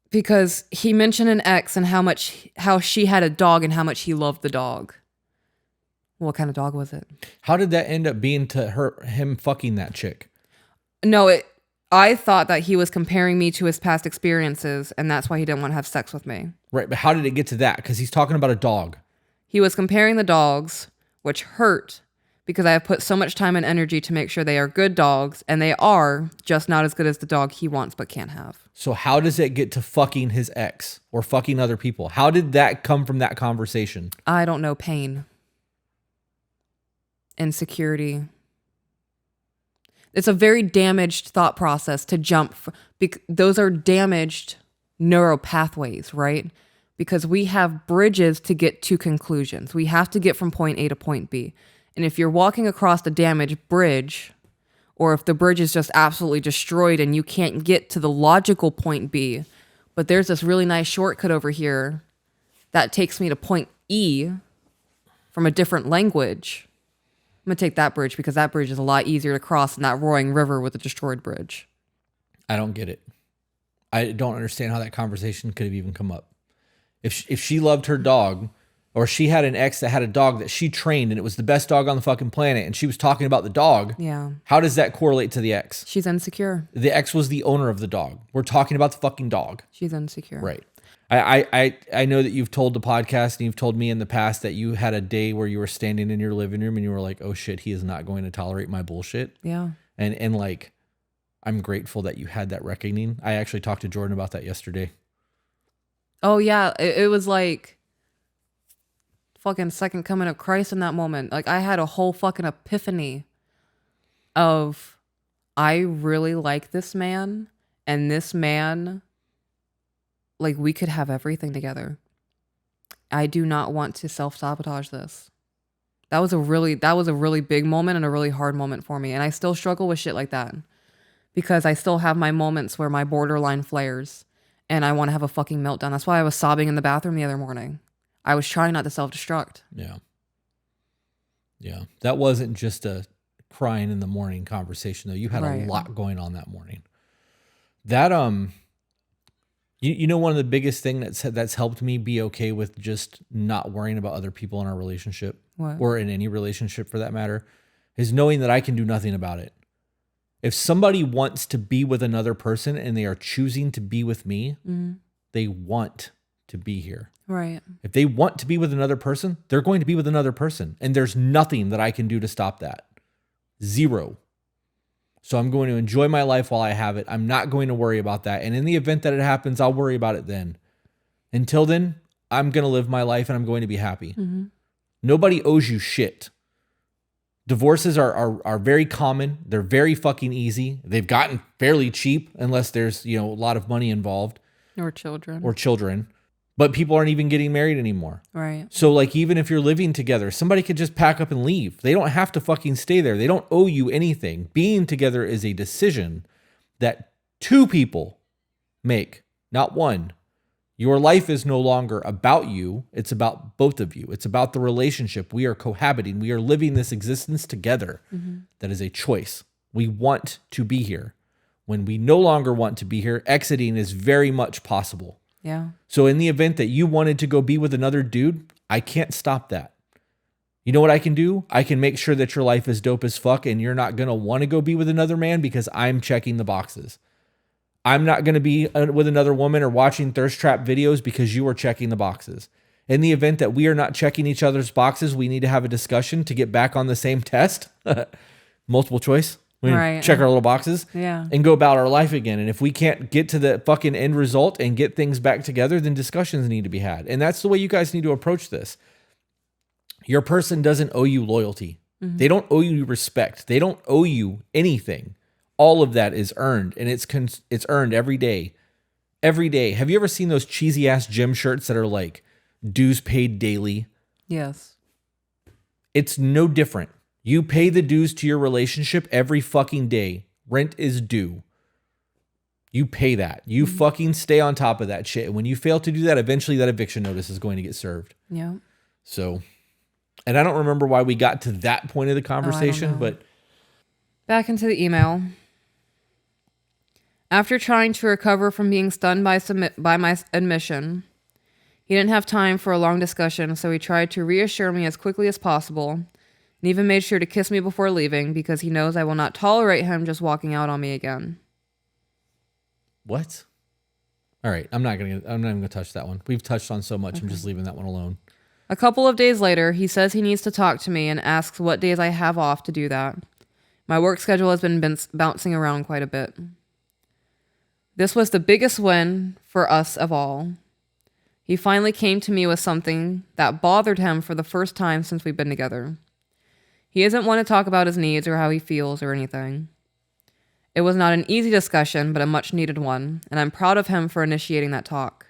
Because he mentioned an ex and how she had a dog and how much he loved the dog. What kind of dog was it? How did that end up being to him fucking that chick? No, I thought that he was comparing me to his past experiences, and that's why he didn't want to have sex with me. Right, but how did it get to that? Because he's talking about a dog. He was comparing the dogs, which hurt because I have put so much time and energy to make sure they are good dogs, and they are, just not as good as the dog he wants but can't have. So how does it get to fucking his ex or fucking other people? How did that come from that conversation? I don't know. Pain. Insecurity. It's a very damaged thought process to jump. Those are damaged neural pathways, right? Because we have bridges to get to conclusions. We have to get from point A to point B. And if you're walking across a damaged bridge, or if the bridge is just absolutely destroyed and you can't get to the logical point B, but there's this really nice shortcut over here that takes me to point E from a different language, I'm going to take that bridge because that bridge is a lot easier to cross than that roaring river with a destroyed bridge. I don't get it. I don't understand how that conversation could have even come up. If she loved her dog, or she had an ex that had a dog that she trained and it was the best dog on the fucking planet, and she was talking about the dog, yeah, how does that correlate to the ex? She's insecure. The ex was the owner of the dog. We're talking about the fucking dog. She's insecure. Right. I know that you've told the podcast and you've told me in the past that you had a day where you were standing in your living room and you were like, oh shit, he is not going to tolerate my bullshit. Yeah. And like, I'm grateful that you had that reckoning. I actually talked to Jordan about that yesterday. Oh yeah. It was like fucking second coming of Christ in that moment. Like I had a whole fucking epiphany of, I really like this man, and this man, like we could have everything together. I do not want to self-sabotage this. That was a really big moment and a really hard moment for me. And I still struggle with shit like that because I still have my moments where my borderline flares and I want to have a fucking meltdown. That's why I was sobbing in the bathroom the other morning. I was trying not to self-destruct. Yeah. Yeah. That wasn't just a crying in the morning conversation though. You had a lot going on that morning. That, you know, one of the biggest things that's helped me be okay with just not worrying about other people in our relationship, or in any relationship for that matter, is knowing that I can do nothing about it. If somebody wants to be with another person and they are choosing to be with me, they want to be here. Right. If they want to be with another person, they're going to be with another person. And there's nothing that I can do to stop that. Zero. So I'm going to enjoy my life while I have it. I'm not going to worry about that. And in the event that it happens, I'll worry about it then. Until then, I'm going to live my life and I'm going to be happy. Nobody owes you shit. Divorces are very common. They're very fucking easy. They've gotten fairly cheap unless there's, a lot of money involved. Or children. But people aren't even getting married anymore. Right. So like, even if you're living together, somebody could just pack up and leave. They don't have to fucking stay there. They don't owe you anything. Being together is a decision that two people make, not one. Your life is no longer about you. It's about both of you. It's about the relationship. We are cohabiting. We are living this existence together. That is a choice. We want to be here. When we no longer want to be here, exiting is very much possible. Yeah. So in the event that you wanted to go be with another dude, I can't stop that. You know what I can do? I can make sure that your life is dope as fuck and you're not going to want to go be with another man because I'm checking the boxes. I'm not going to be with another woman or watching thirst trap videos because you are checking the boxes. In the event that we are not checking each other's boxes, we need to have a discussion to get back on the same test. Multiple choice. We check our little boxes and go about our life again. And if we can't get to the fucking end result and get things back together, then discussions need to be had. And that's the way you guys need to approach this. Your person doesn't owe you loyalty. They don't owe you respect. They don't owe you anything. All of that is earned, and it's earned every day. Every day. Have you ever seen those cheesy ass gym shirts that are like dues paid daily? Yes. It's no different. You pay the dues to your relationship every fucking day. Rent is due. You pay that. You fucking stay on top of that shit. And when you fail to do that, eventually that eviction notice is going to get served. Yeah. So, and I don't remember why we got to that point of the conversation, but. Back into the email. After trying to recover from being stunned by my admission, he didn't have time for a long discussion, so he tried to reassure me as quickly as possible. And even made sure to kiss me before leaving because he knows I will not tolerate him just walking out on me again. What? All right, I'm not even gonna touch that one. We've touched on so much. Okay. I'm just leaving that one alone. A couple of days later, he says he needs to talk to me and asks what days I have off to do that. My work schedule has been bouncing around quite a bit. This was the biggest win for us of all. He finally came to me with something that bothered him for the first time since we've been together. He doesn't want to talk about his needs or how he feels or anything. It was not an easy discussion, but a much needed one, and I'm proud of him for initiating that talk.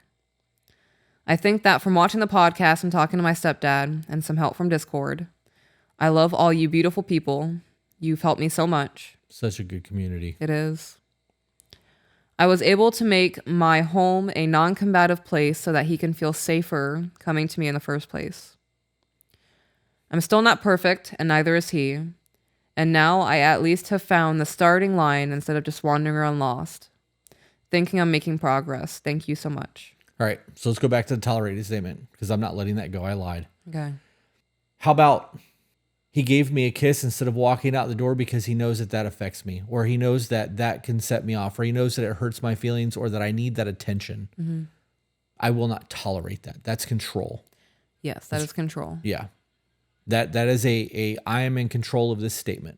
I think that from watching the podcast and talking to my stepdad and some help from Discord, I love all you beautiful people. You've helped me so much. Such a good community. It is. I was able to make my home a non-combative place so that he can feel safer coming to me in the first place. I'm still not perfect, and neither is he. And now I at least have found the starting line instead of just wandering around lost. Thinking I'm making progress. Thank you so much. All right, so let's go back to the tolerated statement because I'm not letting that go. I lied. Okay. How about he gave me a kiss instead of walking out the door because he knows that affects me, or he knows that can set me off, or he knows that it hurts my feelings, or that I need that attention. I will not tolerate that. That's control. Yes, that is control. Yeah. That is a I am in control of this statement.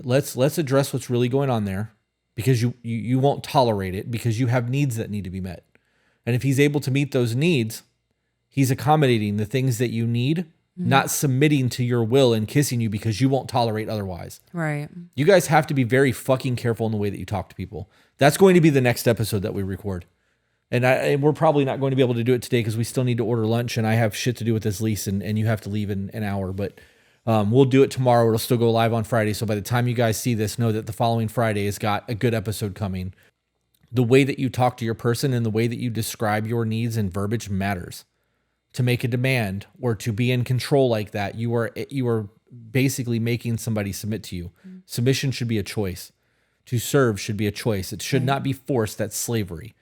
Let's address what's really going on there, because you won't tolerate it because you have needs that need to be met. And if he's able to meet those needs, he's accommodating the things that you need, not submitting to your will and kissing you because you won't tolerate otherwise. Right. You guys have to be very fucking careful in the way that you talk to people. That's going to be the next episode that we record. And we're probably not going to be able to do it today because we still need to order lunch and I have shit to do with this lease and you have to leave in an hour. But we'll do it tomorrow. It'll still go live on Friday. So by the time you guys see this, know that the following Friday has got a good episode coming. The way that you talk to your person and the way that you describe your needs and verbiage matters. To make a demand or to be in control like that, you are basically making somebody submit to you. Submission should be a choice. To serve should be a choice. It should not be forced. That's slavery.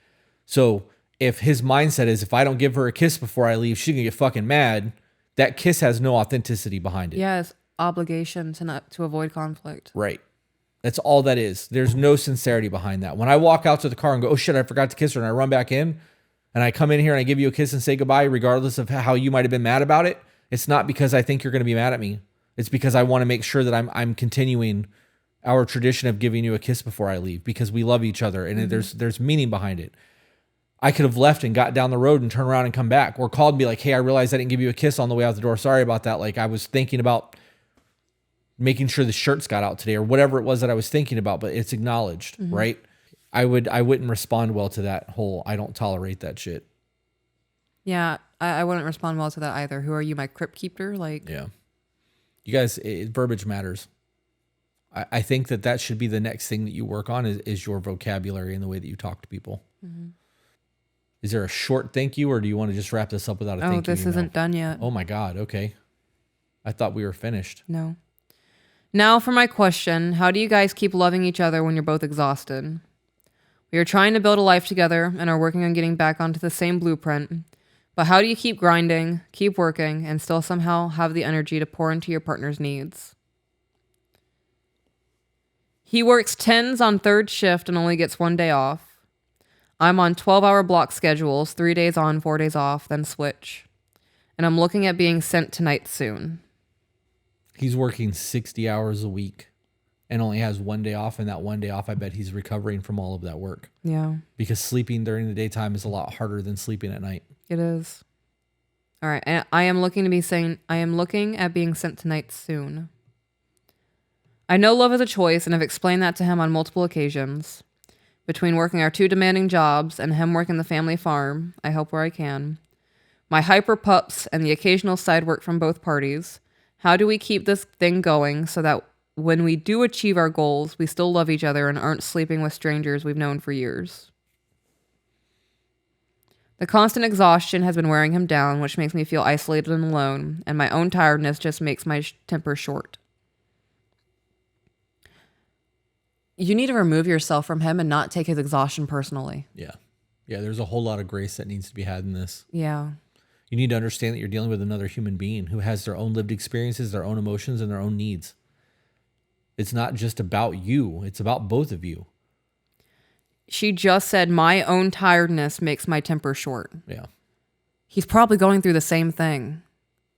So if his mindset is, if I don't give her a kiss before I leave, she's going to get fucking mad, that kiss has no authenticity behind it. Yeah, it's obligation to avoid conflict. Right. That's all that is. There's no sincerity behind that. When I walk out to the car and go, oh shit, I forgot to kiss her, and I run back in, and I come in here and I give you a kiss and say goodbye, regardless of how you might have been mad about it, it's not because I think you're going to be mad at me. It's because I want to make sure that I'm continuing our tradition of giving you a kiss before I leave because we love each other and there's meaning behind it. I could have left and got down the road and turned around and come back, or called and be like, hey, I realized I didn't give you a kiss on the way out the door. Sorry about that. Like, I was thinking about making sure the shirts got out today, or whatever it was that I was thinking about, but it's acknowledged, right? I wouldn't respond well to that whole, I don't tolerate that shit. Yeah, I wouldn't respond well to that either. Who are you, my crypt keeper? Like, Yeah. You guys, verbiage matters. I think that should be the next thing that you work on is your vocabulary and the way that you talk to people. Is there a short thank you, or do you want to just wrap this up without a thank you? Oh, this isn't done yet. Oh my God. Okay. I thought we were finished. No. Now for my question. How do you guys keep loving each other when you're both exhausted? We are trying to build a life together and are working on getting back onto the same blueprint. But how do you keep grinding, keep working, and still somehow have the energy to pour into your partner's needs? He works 10s on third shift and only gets 1 day off. I'm on 12-hour block schedules, 3 days on, 4 days off, then switch. And I'm looking at being sent to night soon. He's working 60 hours a week and only has 1 day off. And that 1 day off, I bet he's recovering from all of that work. Yeah. Because sleeping during the daytime is a lot harder than sleeping at night. It is. All right. And I am looking at being sent to night soon. I know love is a choice and have explained that to him on multiple occasions. Between working our 2 demanding jobs and him working the family farm, I help where I can. My hyper pups and the occasional side work from both parties. How do we keep this thing going so that when we do achieve our goals, we still love each other and aren't sleeping with strangers we've known for years? The constant exhaustion has been wearing him down, which makes me feel isolated and alone, and my own tiredness just makes my temper short. You need to remove yourself from him and not take his exhaustion personally. Yeah. Yeah, there's a whole lot of grace that needs to be had in this. Yeah. You need to understand that you're dealing with another human being who has their own lived experiences, their own emotions, and their own needs. It's not just about you. It's about both of you. She just said, my own tiredness makes my temper short. Yeah. He's probably going through the same thing.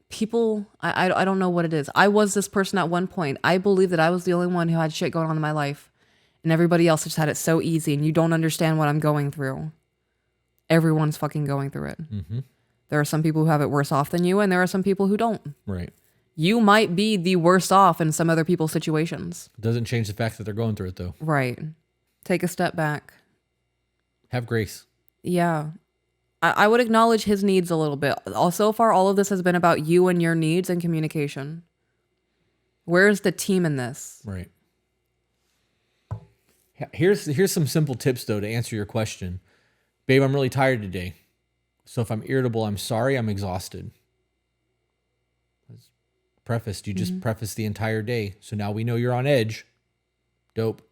People, I don't know what it is. I was this person at one point. I believe that I was the only one who had shit going on in my life. And everybody else just had it so easy. And you don't understand what I'm going through. Everyone's fucking going through it. Mm-hmm. There are some people who have it worse off than you. And there are some people who don't. Right. You might be the worst off in some other people's situations. Doesn't change the fact that they're going through it, though. Right. Take a step back. Have grace. Yeah. I would acknowledge his needs a little bit. So far, all of this has been about you and your needs and communication. Where's the team in this? Right. Here's some simple tips, though, to answer your question. Babe, I'm really tired today. So if I'm irritable, I'm sorry, I'm exhausted. Prefaced. You just preface the entire day. So now we know you're on edge. Dope.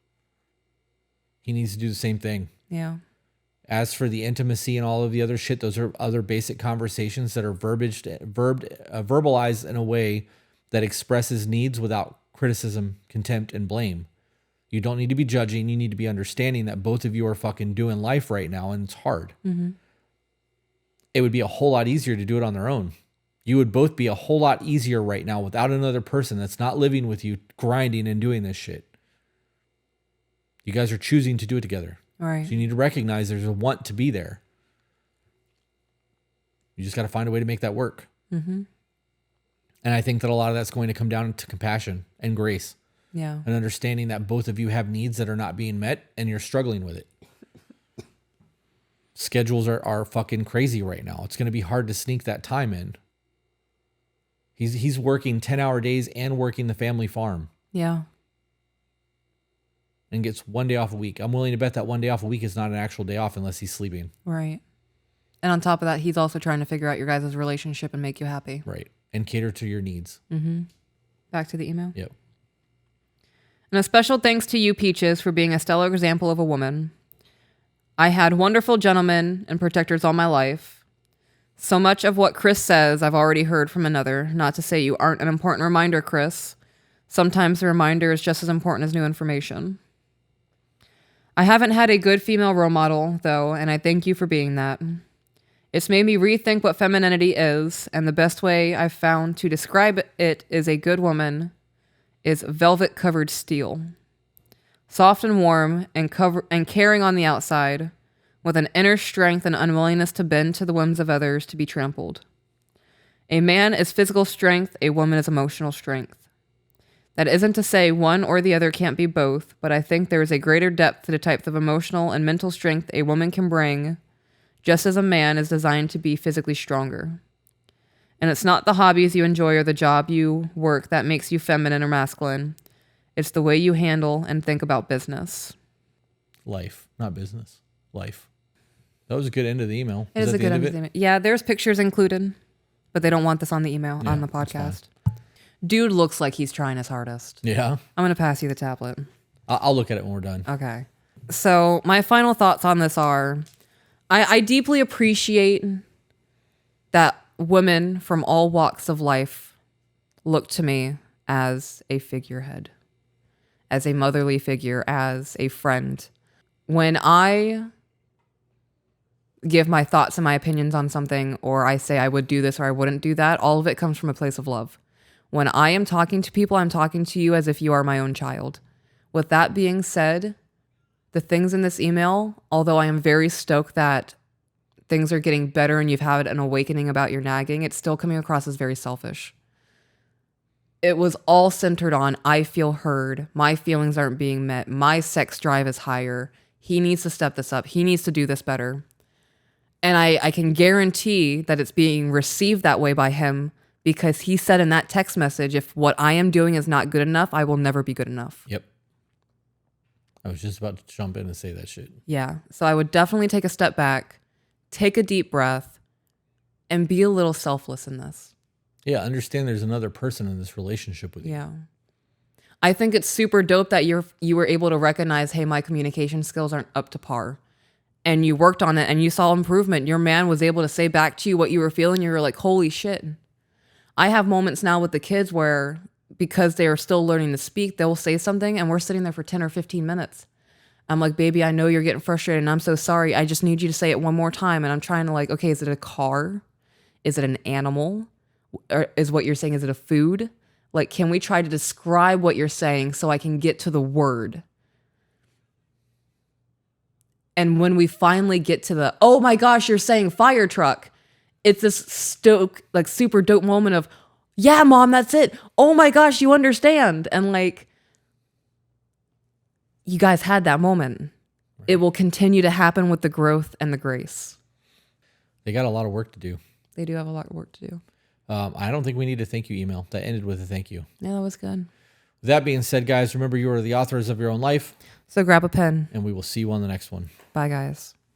He needs to do the same thing. Yeah. As for the intimacy and all of the other shit, those are other basic conversations that are verbalized in a way that expresses needs without criticism, contempt, and blame. You don't need to be judging. You need to be understanding that both of you are fucking doing life right now, and it's hard. Mm-hmm. It would be a whole lot easier to do it on their own. You would both be a whole lot easier right now without another person that's not living with you, grinding and doing this shit. You guys are choosing to do it together. Right. So you need to recognize there's a want to be there. You just got to find a way to make that work. Mm-hmm. And I think that a lot of that's going to come down to compassion and grace. Yeah. And understanding that both of you have needs that are not being met and you're struggling with it. Schedules are fucking crazy right now. It's going to be hard to sneak that time in. He's working 10-hour days and working the family farm. Yeah. And gets 1 day off a week. I'm willing to bet that 1 day off a week is not an actual day off unless he's sleeping. Right. And on top of that, he's also trying to figure out your guys' relationship and make you happy. Right. And cater to your needs. Mm-hmm. Back to the email? Yep. And a special thanks to you, Peaches, for being a stellar example of a woman. I had wonderful gentlemen and protectors all my life. So much of what Chris says I've already heard from another. Not to say you aren't an important reminder, Chris. Sometimes the reminder is just as important as new information. I haven't had a good female role model, though, and I thank you for being that. It's made me rethink what femininity is, and the best way I've found to describe it is a good woman is velvet-covered steel. soft and warm and caring on the outside, with an inner strength and unwillingness to bend to the whims of others to be trampled. A man is physical strength, a woman is emotional strength. That isn't to say one or the other can't be both, but I think there is a greater depth to the types of emotional and mental strength a woman can bring, just as a man is designed to be physically stronger. And it's not the hobbies you enjoy or the job you work that makes you feminine or masculine. It's the way you handle and think about business. Life, not business. Life. That was a good end of the email. It is a good end of the email. Yeah, there's pictures included, but they don't want this on the email, on the podcast. Dude looks like he's trying his hardest. Yeah. I'm going to pass you the tablet. I'll look at it when we're done. Okay. So my final thoughts on this are, I deeply appreciate that women from all walks of life look to me as a figurehead, as a motherly figure, as a friend. When I give my thoughts and my opinions on something, or I say I would do this or I wouldn't do that, all of it comes from a place of love. When I am talking to people, I'm talking to you as if you are my own child. With that being said, the things in this email, although I am very stoked that things are getting better and you've had an awakening about your nagging, it's still coming across as very selfish. It was all centered on, I feel heard, my feelings aren't being met, my sex drive is higher, he needs to step this up, he needs to do this better. And I can guarantee that it's being received that way by him, because he said in that text message, if what I am doing is not good enough, I will never be good enough. Yep. I was just about to jump in and say that shit. Yeah. So I would definitely take a step back, take a deep breath, and be a little selfless in this. Yeah, understand there's another person in this relationship with you. Yeah. I think it's super dope that you were able to recognize, hey, my communication skills aren't up to par. And you worked on it and you saw improvement. Your man was able to say back to you what you were feeling. You were like, holy shit. I have moments now with the kids where, because they are still learning to speak, they'll say something and we're sitting there for 10 or 15 minutes. I'm like, baby, I know you're getting frustrated and I'm so sorry. I just need you to say it one more time. And I'm trying to like, okay, is it a car? Is it an animal? Or is what you're saying, is it a food? Like, can we try to describe what you're saying so I can get to the word? And when we finally get to the, oh my gosh, you're saying fire truck. It's this like super dope moment of, yeah, mom, that's it. Oh my gosh, you understand. And like, you guys had that moment. Right. It will continue to happen with the growth and the grace. They got a lot of work to do. They do have a lot of work to do. I don't think we need a thank you email. That ended with a thank you. Yeah, that was good. With that being said, guys, remember you are the authors of your own life. So grab a pen. And we will see you on the next one. Bye, guys.